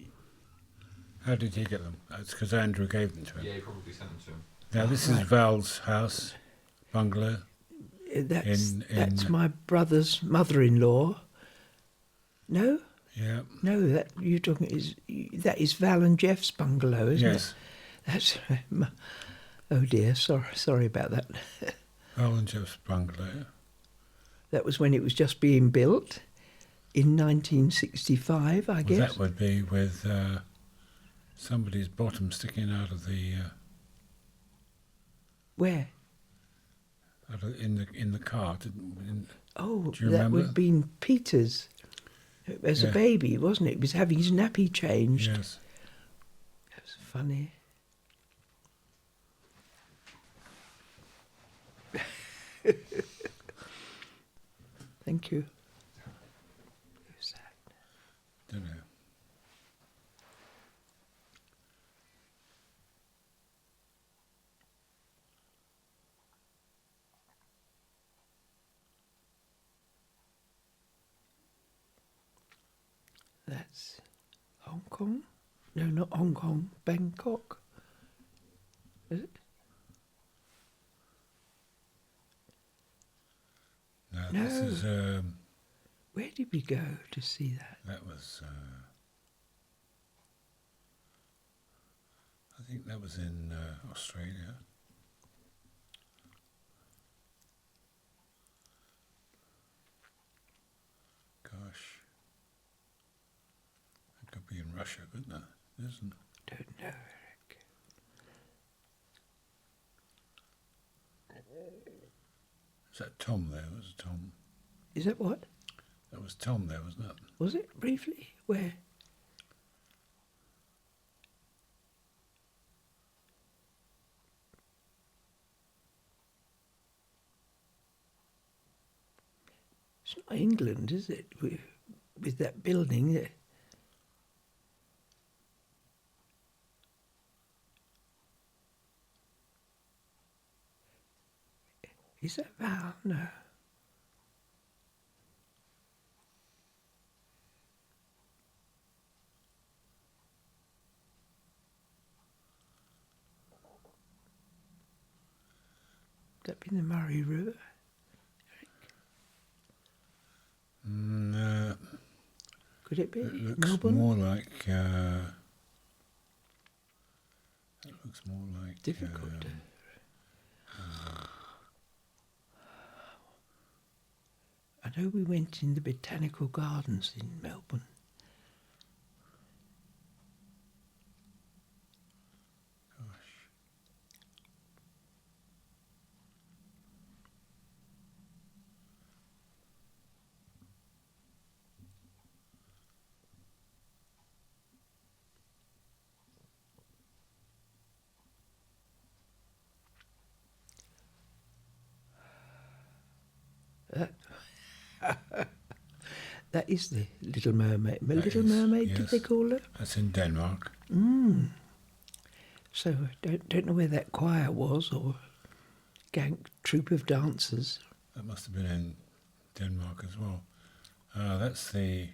How did he get them? It's because Andrew gave them to him. Yeah, you probably sent them to him. Now this is Val's house, bungalow. that's my brother's mother-in-law. No, Yeah. no, that is Val and Jeff's bungalow, isn't Yes. it? That's oh dear, sorry about that. Val and Jeff's bungalow. That was when it was just being built in 1965, I Well, guess. that would be with somebody's bottom sticking out of the Where? in the car. Oh, Do you that remember? would have been Peter's as a Yeah. baby, wasn't it? He was having his nappy changed. Yes. That was funny. Thank you. Who's that? Don't know. That's Hong Kong? No, not Hong Kong. Bangkok. Is it? No, No. this is. Where did we go to see that? That was. I think that was in Australia. Gosh. It could be in Russia, couldn't it? Isn't it? Don't know, Eric. Is that Tom there? Was it Tom? Is that what? That was Tom there, wasn't it? Was it briefly? Where? It's not England, is it? With that building there. Is that Val? No. That be the Murray River? No. Could it be? It looks Melbourne? more like. It looks more like. Difficult. I know we went in the botanical gardens in Melbourne. Gosh. That is the Little Mermaid. That Little is, Mermaid, yes. did they call her? That's in Denmark. So I don't know where that choir was or gang troop of dancers. That must have been in Denmark as well. That's the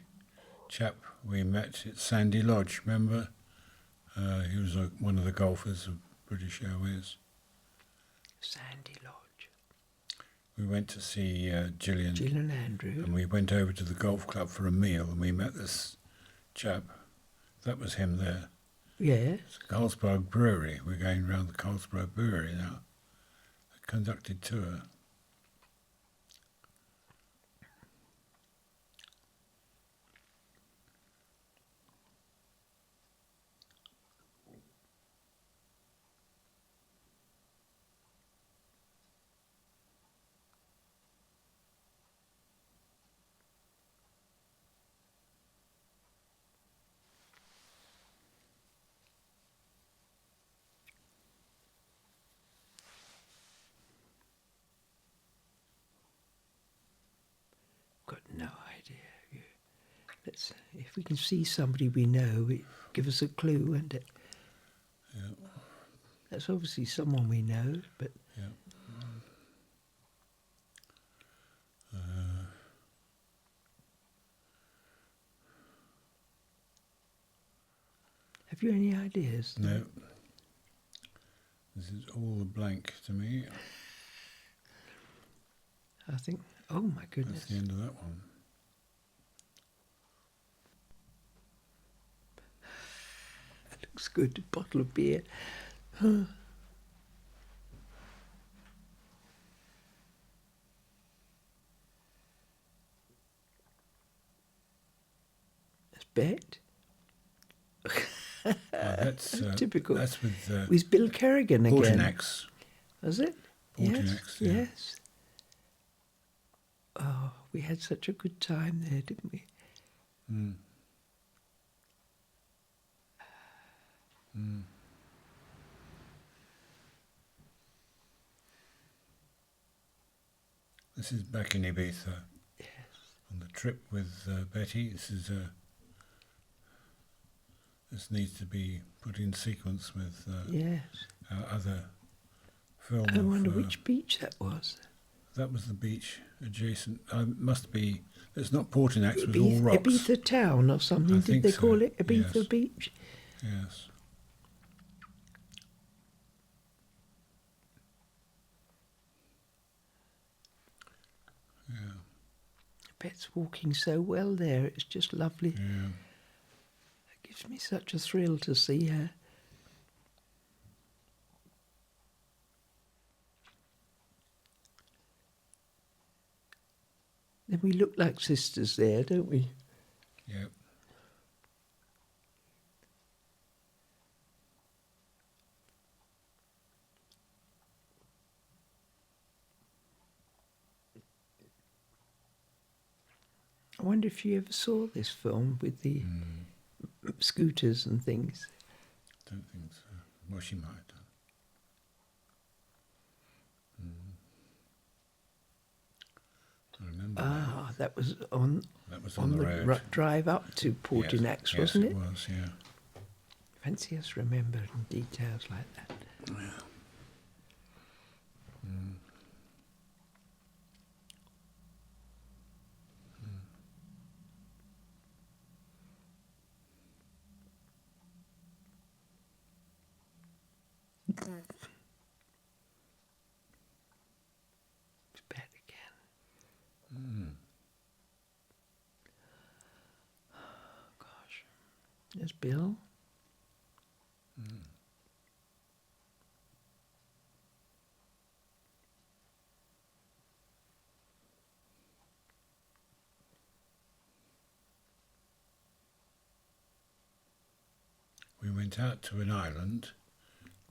chap we met at Sandy Lodge, remember? He was one of the golfers of British Airways. Sandy Lodge. We went to see Gillian, Jill and Andrew. and we went over to the golf club for a meal, and we met this chap. That was him there. Yeah. It's Carlsberg Brewery. We're going around the Carlsberg Brewery now. A conducted tour. Got no idea. Let's, if we can see somebody we know, give us a clue, won't it? Yeah. That's obviously someone we know, but Yeah. have you any ideas? No. This is all a blank to me. I think, oh my goodness. That's the end of that one. Looks good, a bottle of beer. That's Bet. That's Typical. That's with With Bill Kerrigan again. Portinax. Was it? Portinax, yeah. Yes. Oh, we had such a good time there, didn't we? Mm. Mm. This is back in Ibiza. Yes. On the trip with Betty. This needs to be put in sequence with Yes. our other film. I wonder which beach that was. That was the beach adjacent. Must be. It's not Portinax. It was all rocks. Ibiza town or something. I Did think they so, call it Ibiza yes. Beach? Yes. Yeah. Bet's walking so well there. It's just lovely. Yeah. It gives me such a thrill to see her. Then we look like sisters there, don't we? Yep. I wonder if you ever saw this film with the scooters and things. Don't think so. Well, she might have done. I remember That was on that was on the road. drive up to Portinax, Yes, wasn't yes, it? it was, yeah. Fancy us remembering details like that. Yeah. Mm. It's bad again. Mm. Gosh. There's Bill. Mm. We went out to an island.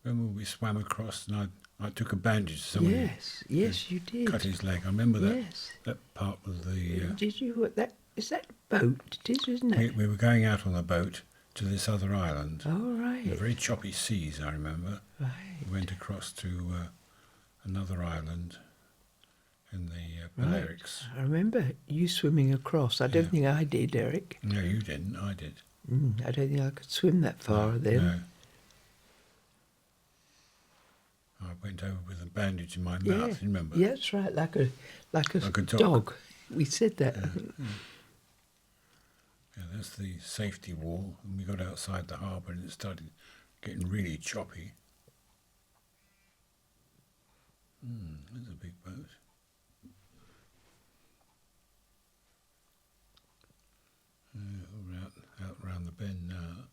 Remember we swam across and I took a bandage to somebody. Yes, you did. Cut his leg. I remember that. Yes. That part was the. Did you? Is that boat? It is, isn't it? We were going out on a boat to this other island. Oh, right. In the very choppy seas, I remember. Right. We went across to another island in the Right. Balearics. I remember you swimming across. I don't Yeah. think I did, Eric. No, you didn't. I did. I don't think I could swim that far then. No. I went over with a bandage in my Yeah, mouth. You remember? yeah, that's right, like a Like a dog. dog. We said that. Yeah, that's the safety wall. And we got outside the harbour and it started getting really choppy. There's a big boat. We're out round the bend now.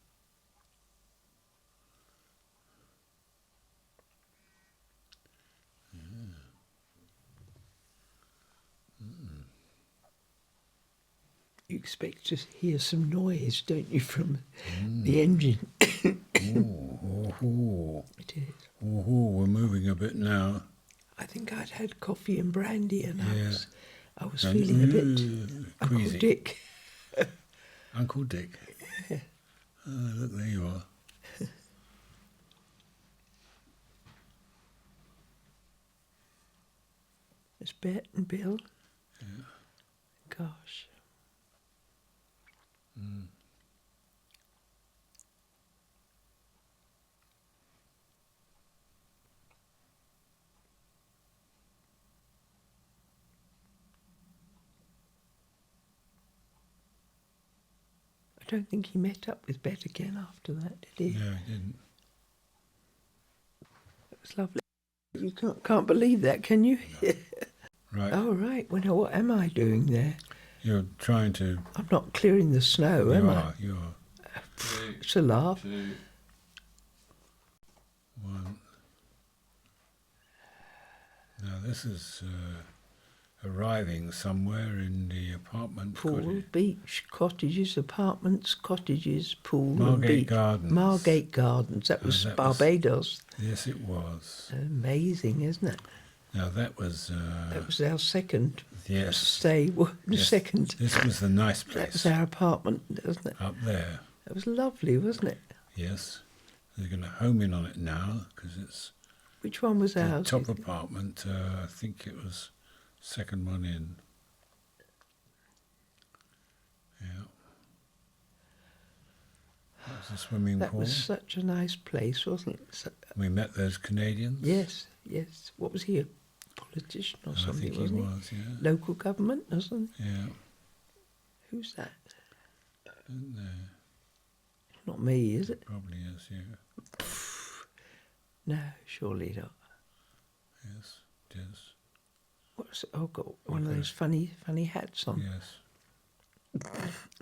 You expect to hear some noise, don't you, from the engine? Oh, It is. we're moving a bit now. I think I'd had coffee and brandy and Yeah. I was feeling a bit Uncle queasy. Dick. Uncle Dick. Oh, look, there you are. There's Bet and Bill. Yeah. Gosh. I don't think he met up with Bet again after that, did he? No, he didn't. It was lovely. You can't believe that, can you? Right. Oh, right. Well, now, what am I doing there? You're trying to. I'm not clearing the snow, am I? You are. It's a laugh. 2. One. Now this is arriving somewhere in the apartment. Pool, beach, cottages, apartments, cottages, pool, and Margate beach. Gardens. Margate Gardens. That was that was- Barbados. Yes, it was. Amazing, isn't it? Now that was our second yes. stay. The Yes. second. This was the nice That was place our apartment, wasn't it? up there. It was lovely, wasn't it? Yes, they're going to home in on it now because it's Which one was the ours? top apartment. I think it was second one in. Yeah. That was a swimming That pool. was such a nice place, wasn't it? We met those Canadians. Yes, yes. What was he, a politician or I something, think he wasn't was, yeah. Local government, wasn't he? Yeah. Who's that? Don't know. Not me, is it? Probably is, yeah. No, surely not. Yes, it is. What's oh, got one of those funny hats on. Yes.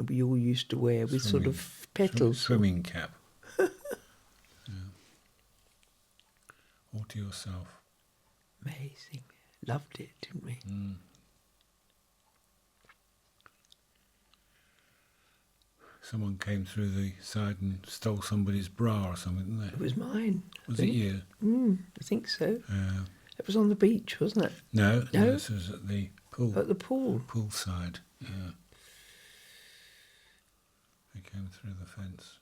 We all used to wear with sort of petals. Swimming cap. Yeah. All to yourself. Amazing. Loved it, didn't we? Mm. Someone came through the side and stole somebody's bra or something, didn't they? It was mine. Was it you? I think so. Uh, It was on the beach, wasn't it? no, No? this was at the pool. At the pool. Poolside, yeah. They came through the fence.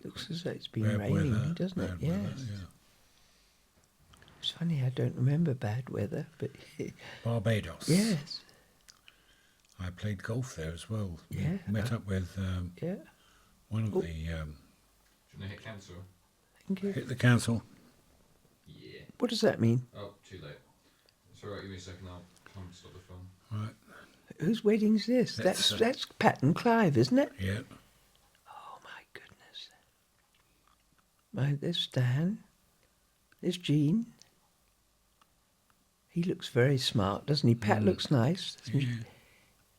Looks as though it's been Bad raining, weather, doesn't it? bad Yes. weather, yeah. It's funny, I don't remember bad weather, but Barbados. yes. I played golf there as well. We Yeah. met up with Yeah. one of Oh. the Do you want to hit cancel? Thank you. hit the council. Yeah. What does that mean? Oh, too late. It's alright, give me a second, I'll come and stop the film. Right. Whose wedding's this? That's, That's Pat and Clive, isn't it? Yeah. Oh my goodness. There's Stan. There's Jean. He looks very smart, doesn't he? Pat looks nice, doesn't Yeah.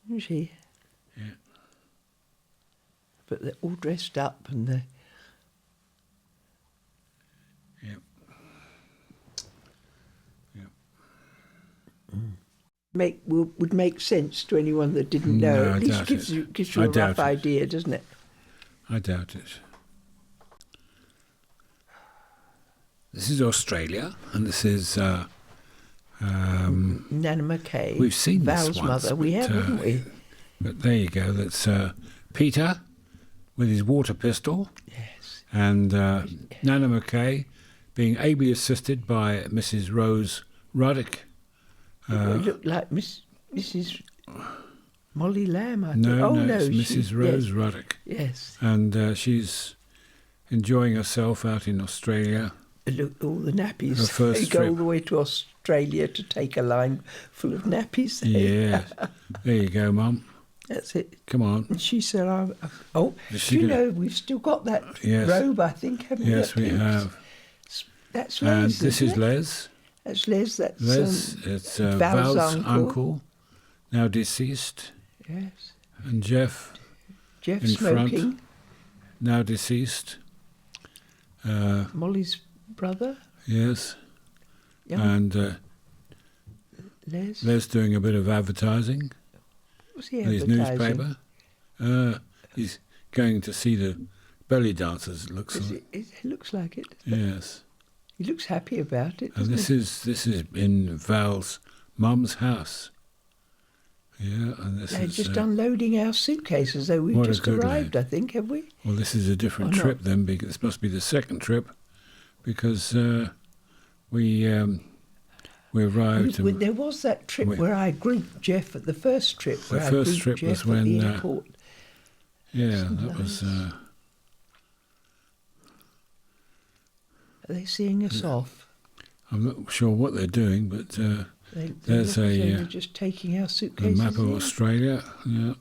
isn't she? Yeah. But they're all dressed up and they Yeah. Yeah. would make sense to anyone that didn't know. No, I At least doubt gives it. you I a doubt rough it. idea, doesn't it? I doubt it. This is Australia, and this is. Nana McKay. We've seen Val's this once, mother. We but, have, haven't we? But there you go. That's Peter with his water pistol, Yes. and Nana McKay being ably assisted by Mrs. Rose Ruddock. It looked like Mrs. Molly Lamb, I think. No, Oh, no, it's she- Mrs. Rose yes, Ruddock, Yes. and she's enjoying herself out in Australia. Look, all the nappies. Her first They go all trip. the way to Australia to take a line full of nappies. Yeah, there you go, Mum. That's it. Come on. And she said, "Oh, Is do she you gonna- know we've still got that Yes. robe? I think, haven't Yes, we? we have. That's And Les. this isn't is it? Les. That's Les. That's Les, it's Val's Val's uncle. uncle, now deceased, yes. and Jeff, Jeff in front. smoking. now deceased. Molly's brother. Yes, Young and Les. Les doing a bit of advertising Was he in his advertising? newspaper. He's going to see the belly dancers. It looks like. It looks like it. Yes, He looks happy about it. and Doesn't this is in Val's mum's house. Yeah, and this They're is just unloading our suitcases, though we've what a just good arrived, lad. I think, have we? well, this is a different Or not. trip then. Because this must be the second trip, because we arrived. and There was that trip we- where I grouped Jeff at the first trip. The Where I first grouped trip Jeff was at when, the airport. yeah, that was. Are they seeing us off? I'm not sure what they're doing, but There's they're just taking our the suitcases. map of in. Australia. Yeah,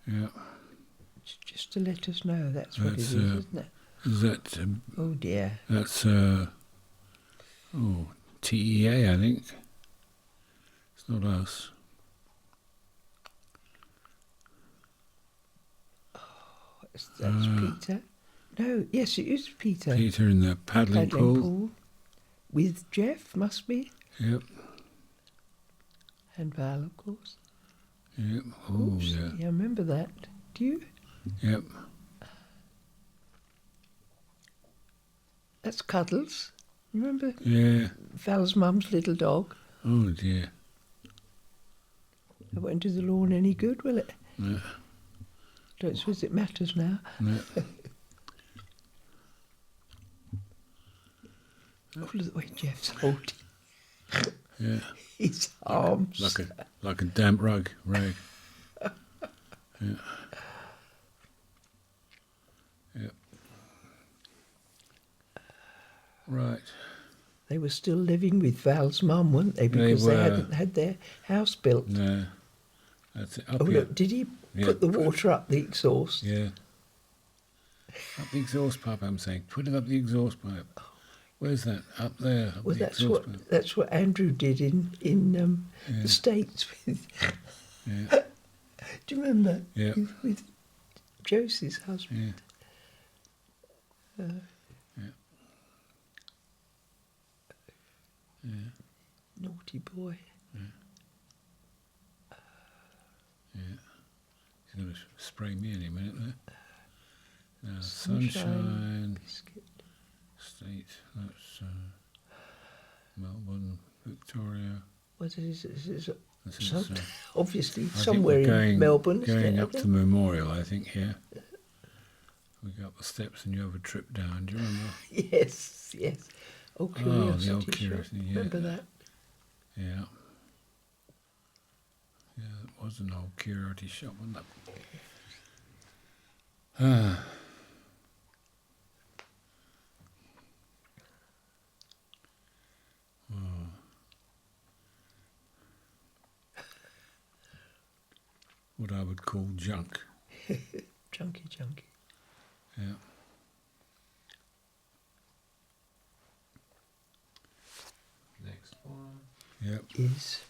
yeah. Just to let us know that's what it That's, is, isn't it? Is that? Oh dear. That's TEA, I think. It's not us. That's Peter. No, yes, it is Peter. Peter in the paddling pool. with Jeff, must be. Yep. And Val, of course. Yep. Oh, Oops. yeah. Yeah, I remember that. Do you? Yep. That's Cuddles. Remember Yeah. Val's mum's little dog? Oh, dear. It won't do the lawn any good, will it? No. Don't suppose it matters now. No. Oh, look the way Jeff's holding Yeah. his arms. Like a damp rag. Yeah. Yep. Right. They were still living with Val's mum, weren't they? Because they hadn't had their house built. No. That's it. Up Oh, here. look, did he Yeah. put the water up the exhaust? Yeah. Up the exhaust pipe, I'm saying. Put it up the exhaust pipe. Where's that? Up there. Up Well, the exhaust pipe. that's what Andrew did in Yeah. the States with. Yeah. Do you remember? Yeah. With Josie's husband. Yeah. Yeah. Naughty boy. Yeah. He's going to spray me any minute there. Now, Sunshine Sunshine Biscuit. State. That's Melbourne, Victoria. What is it? This is, Some, obviously I think somewhere we're going, in Melbourne. Going isn't it? up to Memorial, I think, here. We go up the steps and you have a trip down. Do you remember? Yes, yes. Oh, Curiosity. the old Shop. Curiosity, yeah. Remember that? Yeah. Yeah, it was an old curiosity shop, wasn't it? Ah. Oh. What I would call junk. Junky. Yeah. Next one. Yep. Is.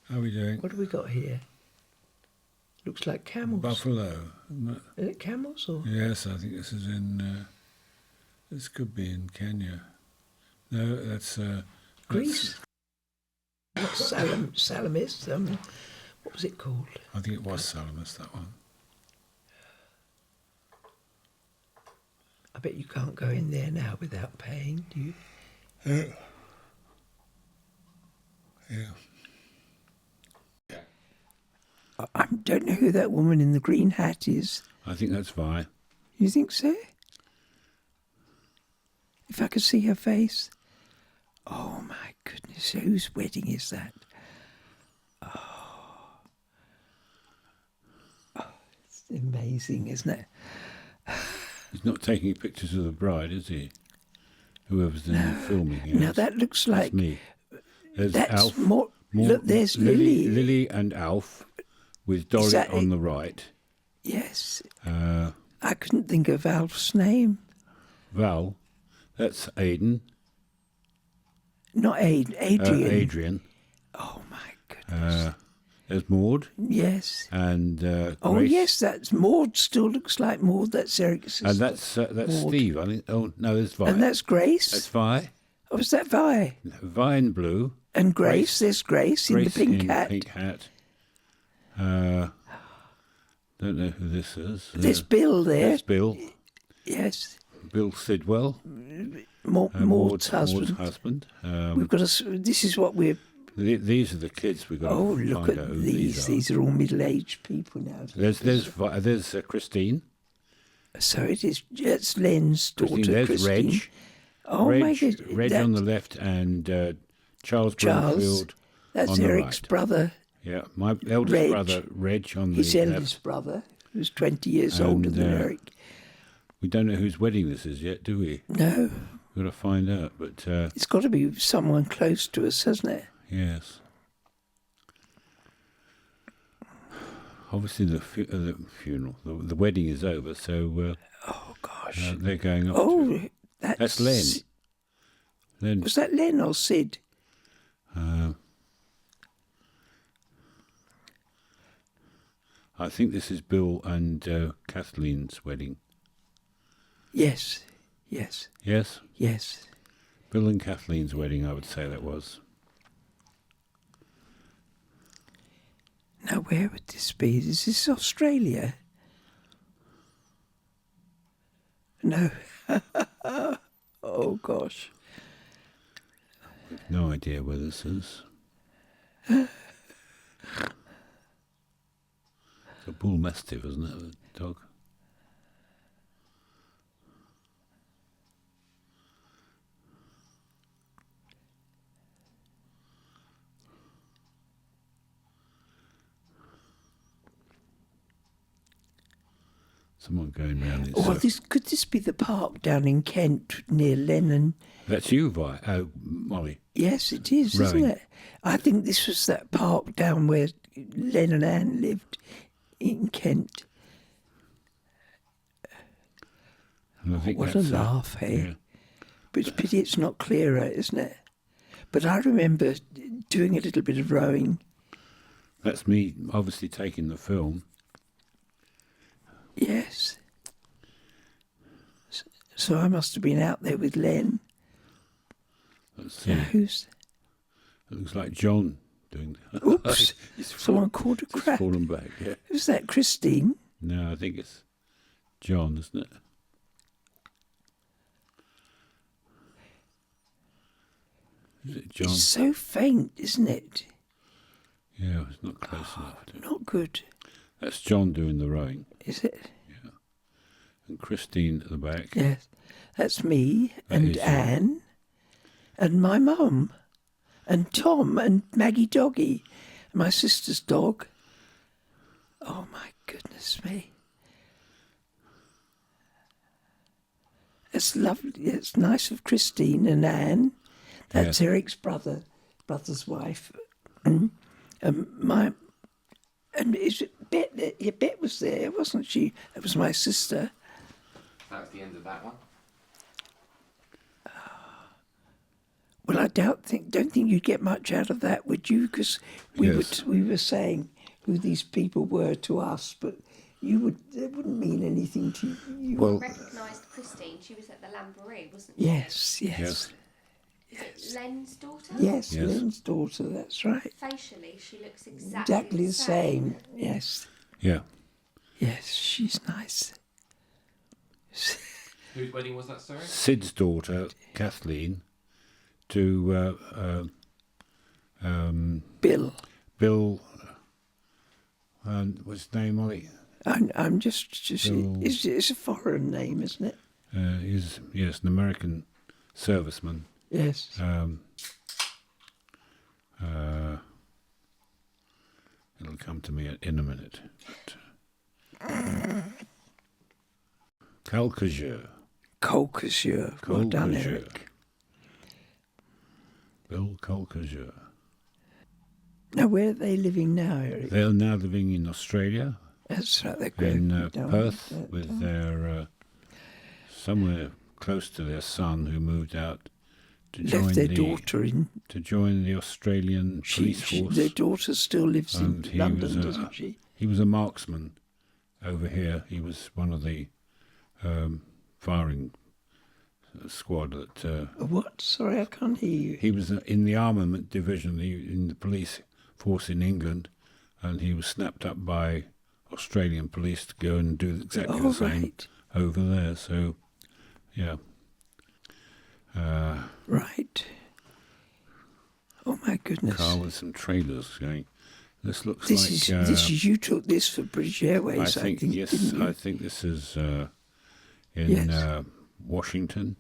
How are we doing? What have we got here? Looks like camels. Buffalo. Isn't it? Is it camels or? Yes, I think this is in. This could be in Kenya. No, that's Greece? Not Salamis. What was it called? I think it was Salamis, that one. I bet you can't go in there now without paying, do you? Yeah. Yeah. I don't know who that woman in the green hat is. I think that's Vi. You think so? If I could see her face. Oh my goodness, whose wedding is that? Oh, it's amazing, isn't it? He's not taking pictures of the bride, is he? Whoever's in the filming. Yes. Now that looks like That's me. There's that's Alf. more. Look, there's Lily. Lily and Alf, with Dolly that on it? the right. Yes, Uh, I couldn't think of Alf's name. Val, that's Aidan. Not Adrian. Adrian. Oh my goodness. There's Maud Yes. and Oh Grace. yes, that's Maud. Still looks like Maud. That's Eric's sister. And that's Maud. Steve. I think. Oh no, there's Vi. And that's Grace. That's Vi. Oh, is that Vi? Vi in blue. And Grace. There's Grace in the pink hat. Pink hat. Don't know who this is. There's Bill there. There's Bill. Yes. Bill Sidwell. Maud's husband. Maud's husband. We've got to. This is what we're. These are the kids we've got Oh, to look find at out who these. These are all middle-aged people now. There's Christine. So it is. It's Len's daughter, Christine. There's Christine. Reg. Oh my goodness. Reg on the left and Charles Broomfield That's on the Eric's right. brother. Yeah, my eldest Reg. brother, Reg, on the His left. eldest brother, who's 20 years older than Eric. We don't know whose wedding this is yet, do we? No. We've got to find out, but It's got to be someone close to us, hasn't it? yes. Obviously, the funeral, the wedding is over, so Oh, gosh. they're going up. Oh, that's Len. Len. Was that Len or Sid? I think this is Bill and Kathleen's wedding. Yes. Yes. Yes? Yes. Bill and Kathleen's wedding, I would say that was. Now, where would this be? Is this Australia? No. Oh, gosh. No idea where this is. It's a bull mastiff, isn't it? A dog. Someone going round in Well, circles. could this be the park down in Kent near Lennon? That's you, Molly. Yes, it is, Rowing. isn't it? I think this was that park down where Len and Anne lived in Kent. And I think What a that's, laugh, hey? yeah. But it's a pity it's not clearer, isn't it? But I remember doing a little bit of rowing. That's me, obviously taking the film. Yes. So I must have been out there with Len. Let's see. Who's... It looks like John doing. Oops! He's Someone called a Just crap. fallen back. Yeah. Who's that, Christine? No, I think it's John, isn't it? Is it John? It's so faint, isn't it? Yeah, it's not close enough. Not good, That's John doing the rowing, is it? and Christine at the back. Yes. That's me That and is you. Anne and my mum and Tom and Maggie Doggy, my sister's dog. Oh, my goodness me. It's lovely. It's nice of Christine and Anne. That's Yes. Eric's brother's wife. And is it Bet? Yeah, Bet was there, wasn't she? That was my sister. That was the end of that one. Well, I don't think you'd get much out of that, would you? Because Yes. we were saying who these people were to us, but it wouldn't mean anything to you. Well, Recognised Christine. She was at the Lamboree, wasn't she? Yes. yes. Is it Len's daughter? Yes, Yes. Lynn's daughter, that's right. Facially, she looks exactly, Exactly the same. Yes. Yeah. Yes, she's nice. Whose wedding was that, sorry? Sid's daughter, Kathleen, to Bill. Bill. What's his name, Molly? I'm just Bill. it's a foreign name, isn't it? He's an American serviceman. Yes. It'll come to me in a minute. Calcasieu. Colcasieu. Well done, Colcasieu. Eric. Bill Calcasieu. Now, where are they living now, Eric? They're now living in Australia, That's right. They're in great. Perth, with their somewhere close to their son, who moved out to join left their the daughter in. Australian police force. Their daughter still lives And in he London, was a- doesn't she? He was a marksman over here. He was one of the firing squad that. A what? Sorry, I can't hear you. He was in the armament division in the police force in England, and he was snapped up by Australian police to go and do exactly Oh, the same right. over there. So, yeah. Right. Oh my goodness. Car with some trailers going. This looks This like. is you took this for British Airways, I think yes. didn't you? I think this is in Yes. Washington.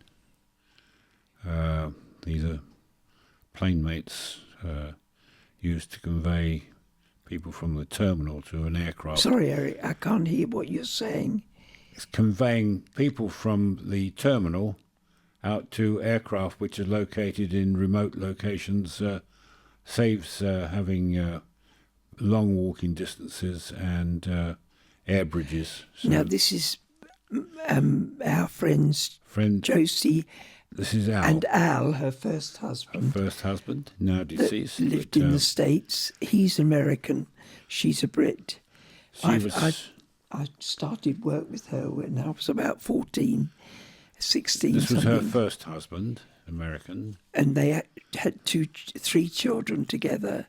These are plane mates used to convey people from the terminal to an aircraft. Sorry, Eric, I can't hear what you're saying. It's conveying people from the terminal out to aircraft which are located in remote locations. Saves having long walking distances and air bridges. So Now, this is our friends friend, Josie this is Al, and Al, her first her husband, first husband, now that deceased. lived but, in the States. He's American. She's a Brit. she was I started work with her when I was about 14, 16 This was something. her first husband, American. And they had 3 children together.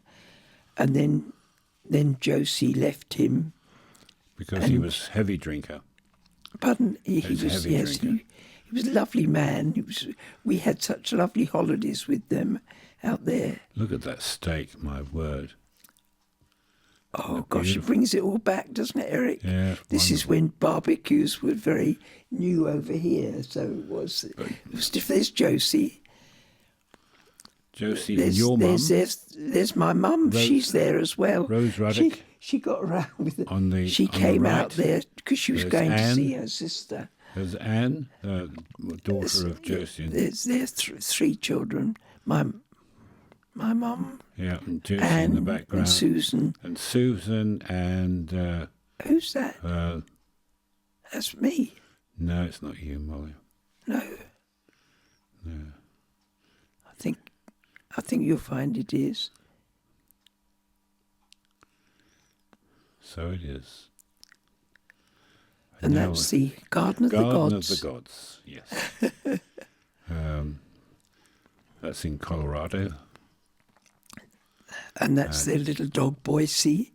And then Josie left him. Because he was a heavy drinker. Pardon? He He's a was, heavy yes, drinker. he was a lovely man. We had such lovely holidays with them out there. Look at that steak, my word. Oh, gosh, it brings it all back, doesn't it, Eric? Yeah, This is when barbecues were very new over here. So it was if there's Josie. Josie and your mum. There's my mum. She's there as well. Rose Ruddock. She got around with it. on She the came right. out there because she was There's going Anne. to see her sister. There's Anne, daughter of Josie. There's 3 children. My mum, Yeah, and Josie Anne, in the background. and Susan. And Susan and... Who's that? That's me. no, it's not you, Molly. No. I think you'll find it is. So it is. And now that's the Garden of the Garden Gods. of the Gods, yes. That's in Colorado. And that's their little dog, Boise.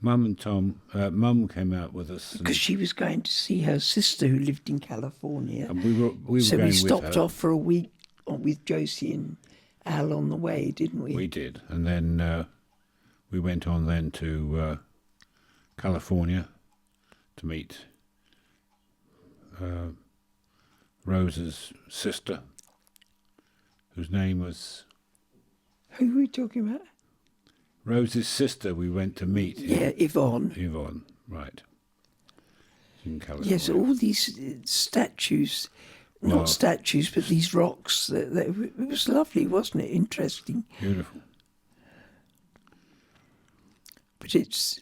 Mum and Tom, Mum came out with us. Because she was going to see her sister who lived in California. And we were So going we stopped with her. off for a week with Josie and Al on the way, didn't we? We did. And then we went on then to California to meet Rose's sister, whose name was... Who were we talking about? Rose's sister we went to meet. Yeah, Yvonne. Yvonne, right. In California. Yes, all these statues, Well- not statues, but these rocks. It was lovely, wasn't it? Interesting. Beautiful. But it's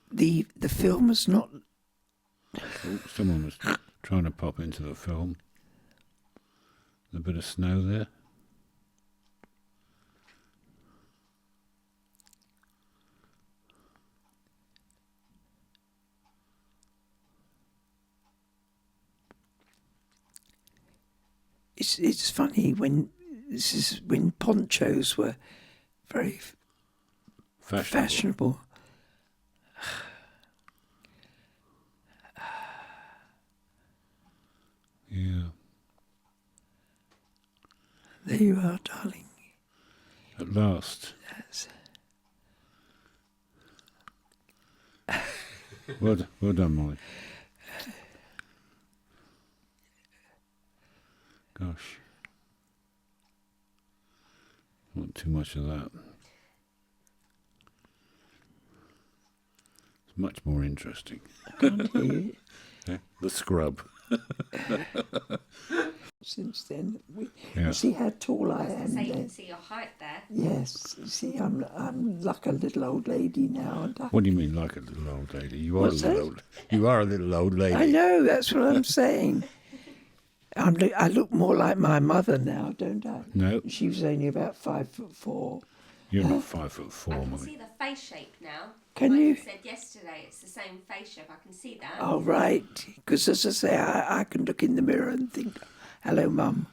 the film is not. Oh, someone was trying to pop into the film. A bit of snow there. It's funny when ponchos were very fashionable. Yeah. There you are, darling. At last. Yes. Well done, Molly. Gosh. Not too much of that. It's much more interesting. Can't hear you. Yeah? The Scrub. Since then, Yeah. you see how tall I I was going am. to say, you Then. can see your height there. Yes, you see, I'm like a little old lady now. And What do you mean, like a little old lady? You are What's a little that? old. You are a little old lady. I know, that's what I'm saying. I look more like my mother now, don't I? No, She was only about 5'4". you're not 5'4", I can Molly. see the face shape now. Can like you? said yesterday, it's the same face shape. I can see that. Oh, right. Because as I say, I can look in the mirror and think, hello, Mum.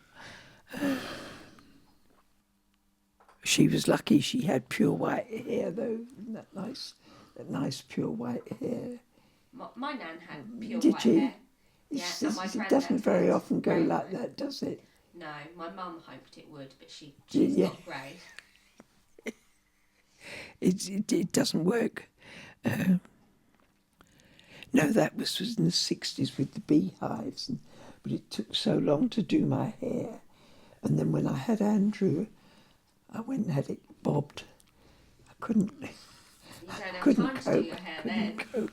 She was lucky she had pure white hair, though. Isn't that nice? That nice pure white hair. My nan had pure Did white she? hair. Yeah, and my It granddad doesn't very had often go grey like hair. that, does it? No, my mum hoped it would, but she's Yeah. not grey. It doesn't work. No, that was in the 60s with the beehives, but it took so long to do my hair. And then when I had Andrew, I went and had it bobbed. I couldn't You don't have couldn't time to cope. do your hair then. Couldn't cope.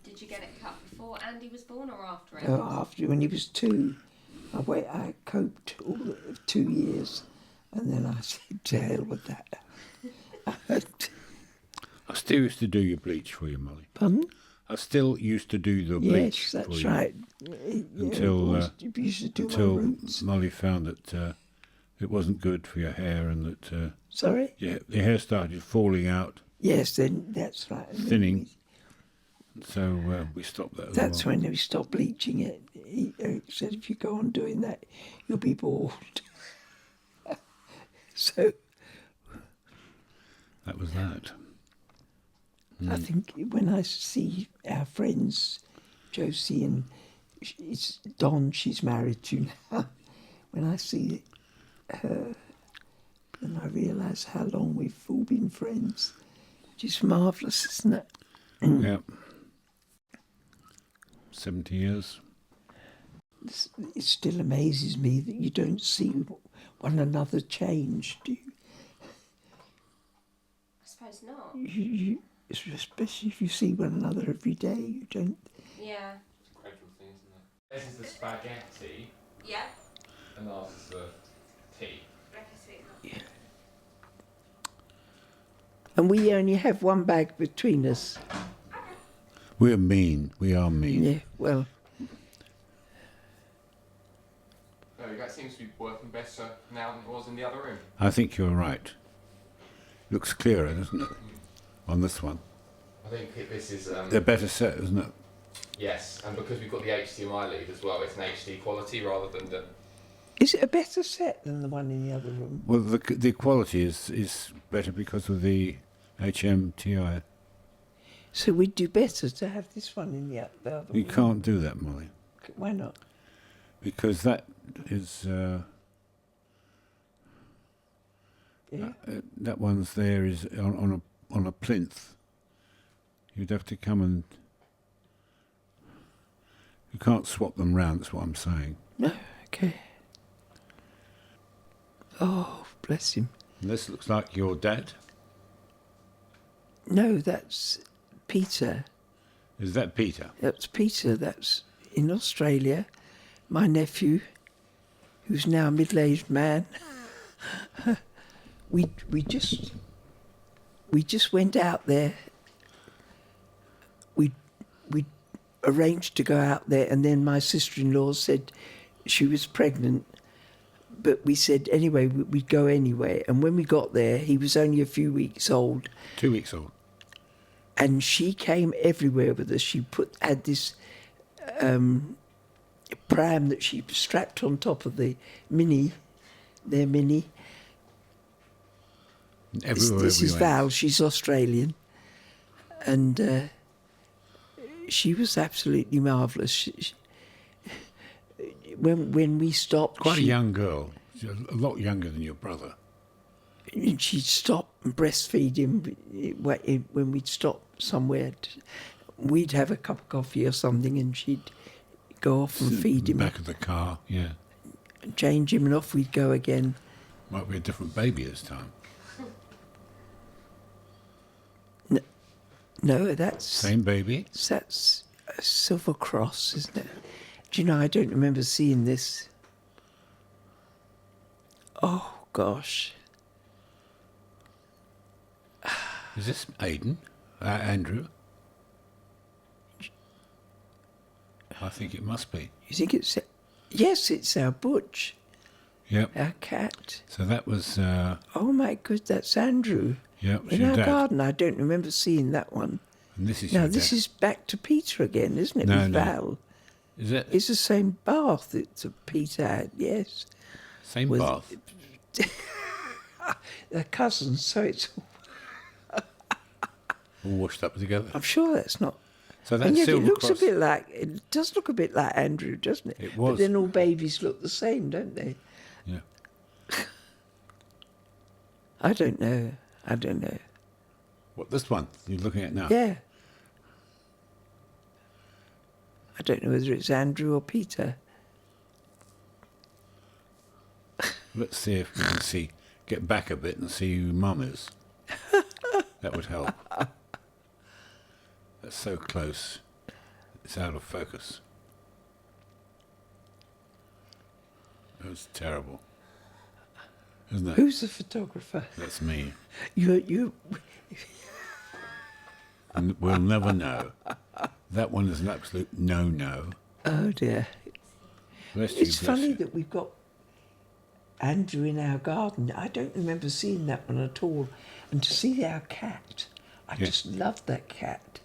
Did you get it cut before Andy was born or after it? After when he was 2, I coped all 2 years, and then I said to hell with that. I still used to do your bleach for you, Molly. Pardon? I still used to do the bleach Yes, for that's you. right. Until, you used to do my Until roots. Molly found that it wasn't good for your hair, and that Sorry? your hair started falling out, Yes, then that's right. And then thinning. So we stopped that as that's well. when we stopped bleaching it. Eric said, if you go on doing that, you'll be bald. So That was that. I think when I see our friends, Josie and it's Don she's married to now, when I see her, then I realise how long we've all been friends. Which is marvellous, isn't it? Yeah. 70 years. It still amazes me that you don't see one another change, do you? I suppose not. Especially if you see one another every day, you don't. Yeah. It's a gradual thing, isn't it? This is the spaghetti, Yeah. and ours is the tea. And we only have one bag between us. We're mean. We are mean. Yeah, well, There we go. It seems to be working better now than it was in the other room. I think you're right. Looks clearer, doesn't it? On this one. I think this is... They're better set, isn't it? yes, and because we've got the HDMI lead as well, it's an HD quality rather than the... is it a better set than the one in the other room? Well, the quality is better because of the HMTI. So we'd do better to have this one in the other You room. can't do that, Molly, Why not? because that is Yeah. that one's there is on a plinth. You'd have to come and you can't swap them round. That's what I'm saying. No, okay. Oh, bless him. And this looks like your dad. No, that's Peter. Is that Peter? That's Peter. That's in Australia. My nephew, who's now a middle-aged man. we just went out there. We arranged to go out there, and then my sister-in-law said she was pregnant. But we said anyway we'd go anyway. And when we got there, he was only a few weeks old. 2 weeks old. And she came everywhere with us. She had this pram that she strapped on top of their mini. Everywhere This we is went. Val. She's Australian, and she was absolutely marvellous. When we stopped, Quite a young girl. She's a lot younger than your brother. she'd stop and breastfeed him when we'd stop somewhere. We'd have a cup of coffee or something, and she'd go off and feed him, Back of the car, yeah. change him, and off we'd go again. Might be a different baby this time. No, that's Same baby. a Silver Cross, isn't it? Do you know, I don't remember seeing this. Oh, gosh. Is this Aidan? Andrew? I think it must be. You think it's... Yes, it's our Butch, Yep. our cat. So that was, Oh, my good, that's Andrew. yep, In your our dad. garden, I don't remember seeing that one. And this is Now, your this dad. is back to Peter again, isn't it, No, with no. Val? Is it? It's the same bath that Peter had, yes. Same with- bath. They're cousins, so it's... All washed up together. I'm sure that's not... So that's And yet it Silver looks Cross. a bit like... It does look a bit like Andrew, doesn't it? It But was. then all babies look the same, don't they? Yeah. I don't know. What, this one you're looking at now? Yeah. I don't know whether it's Andrew or Peter. Let's see if we can see, get back a bit and see who Mum is. That would help. That's so close. It's out of focus. That was terrible. Isn't it? Who's the photographer? That's me. You. And we'll never know. That one is an absolute no-no. Oh dear. Bless you, It's bless funny you. that we've got Andrew in our garden. I don't remember seeing that one at all. And to see our cat, I Yeah. just loved that cat.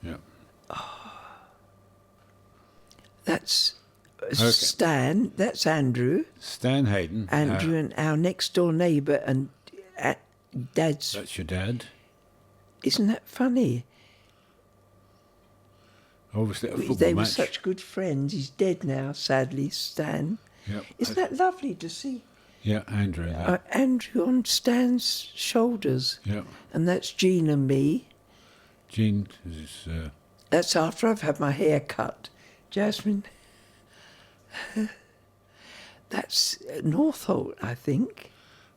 Yeah. That's Stan, that's Andrew. Stan Hayden. Andrew and our next door neighbour and Dad's. That's your dad. Isn't that funny? Obviously, a football They were match. such good friends. He's dead now, sadly, Stan. Yep. Isn't that lovely to see Yeah, Andrew. That. Andrew on Stan's shoulders? Yeah. And that's Jean and me. Jean is. That's after I've had my hair cut. Jasmine. That's Northolt, I think.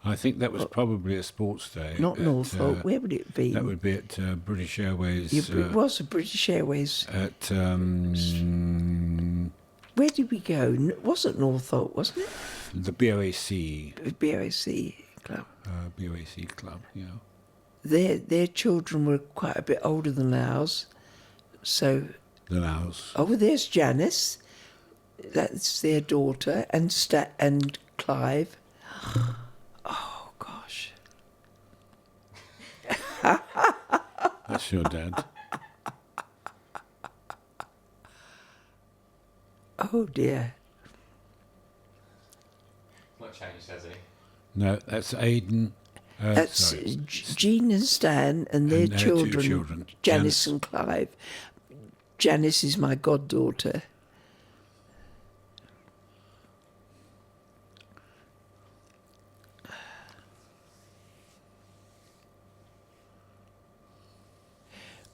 I think that was probably a sports day. Not at, Northolt. Where would it be? That would be at British Airways. Yeah, it was a British Airways. At Where did we go? It wasn't Northolt, wasn't it? the BOAC. It was BOC Club. BOAC club. Yeah. Their children were quite a bit older than ours. So, The Laos. oh, there's Janice. That's their daughter. And Clive. Oh, gosh. That's your dad. Oh, dear. Not changed, has he? No, that's Aidan. That's sorry. Jean and Stan and their And their two children, children, Janice Janice. and Clive. Janice is my goddaughter.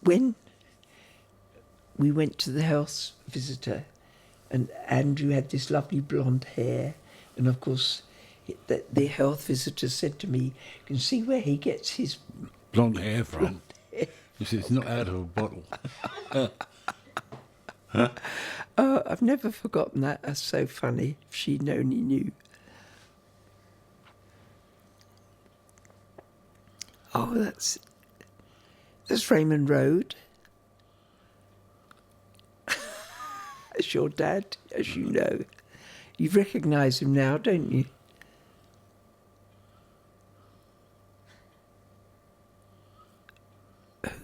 When we went to the health visitor, and Andrew had this lovely blonde hair, and of course the health visitor said to me, "You can see where he gets his Blonde hair from. It's not out of a bottle. Oh, I've never forgotten that. That's so funny. If she'd only knew. Oh, that's Raymond Road. That's your dad, as you know. You recognise him now, don't you?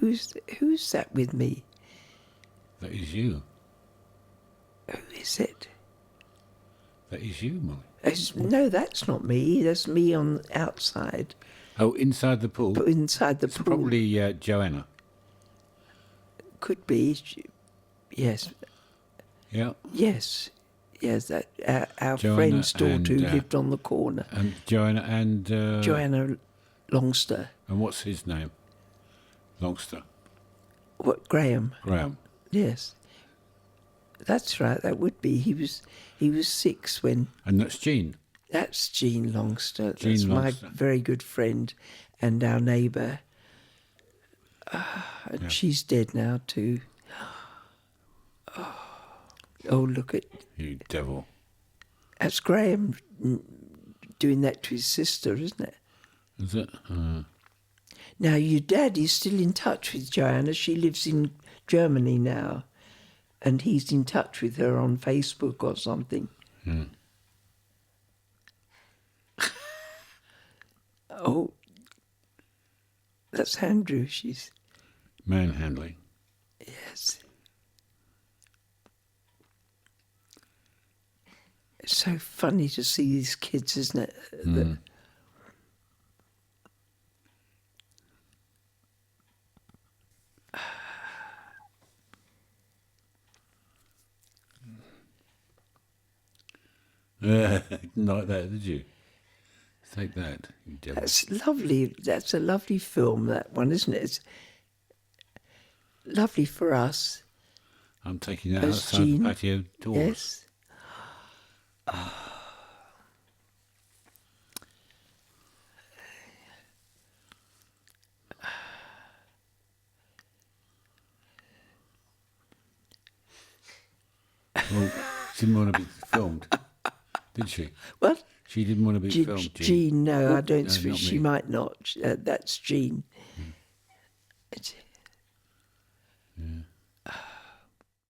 Who's that with me? That is you. Who is it? That is you, Molly. No, that's not me. That's me on the outside, Oh, inside the pool. but inside the It's pool. probably Joanna. Could be. Yes, Yeah. yes. That our Joanna friend's daughter who and, lived on the corner. And Joanna and. Joanna Longster. And what's his name? Longster. What, Graham? Graham. Yes. That's right, that would be. He was 6 when... And that's Jean. That's Jean Longster. Jean That's Longster. my very good friend and our neighbour. And Yeah. she's dead now too. Oh, look at... You devil. That's Graham doing that to his sister, isn't it? Is it? Now, your dad is still in touch with Joanna. She lives in Germany now. And he's in touch with her on Facebook or something. Hmm. Oh, that's Andrew. She's... Manhandling. Yes. It's so funny to see these kids, isn't it? That- Didn't like that, did you? Take that, you devil. That's lovely. That's a lovely film, that one, isn't it? It's lovely for us. I'm taking that As outside Jean. the patio doors. Yes. Well, she didn't want to be filmed, did she? What? She didn't want to be filmed, Jean. Jean, no, I don't. No, not She me. might not. That's Jean. It's-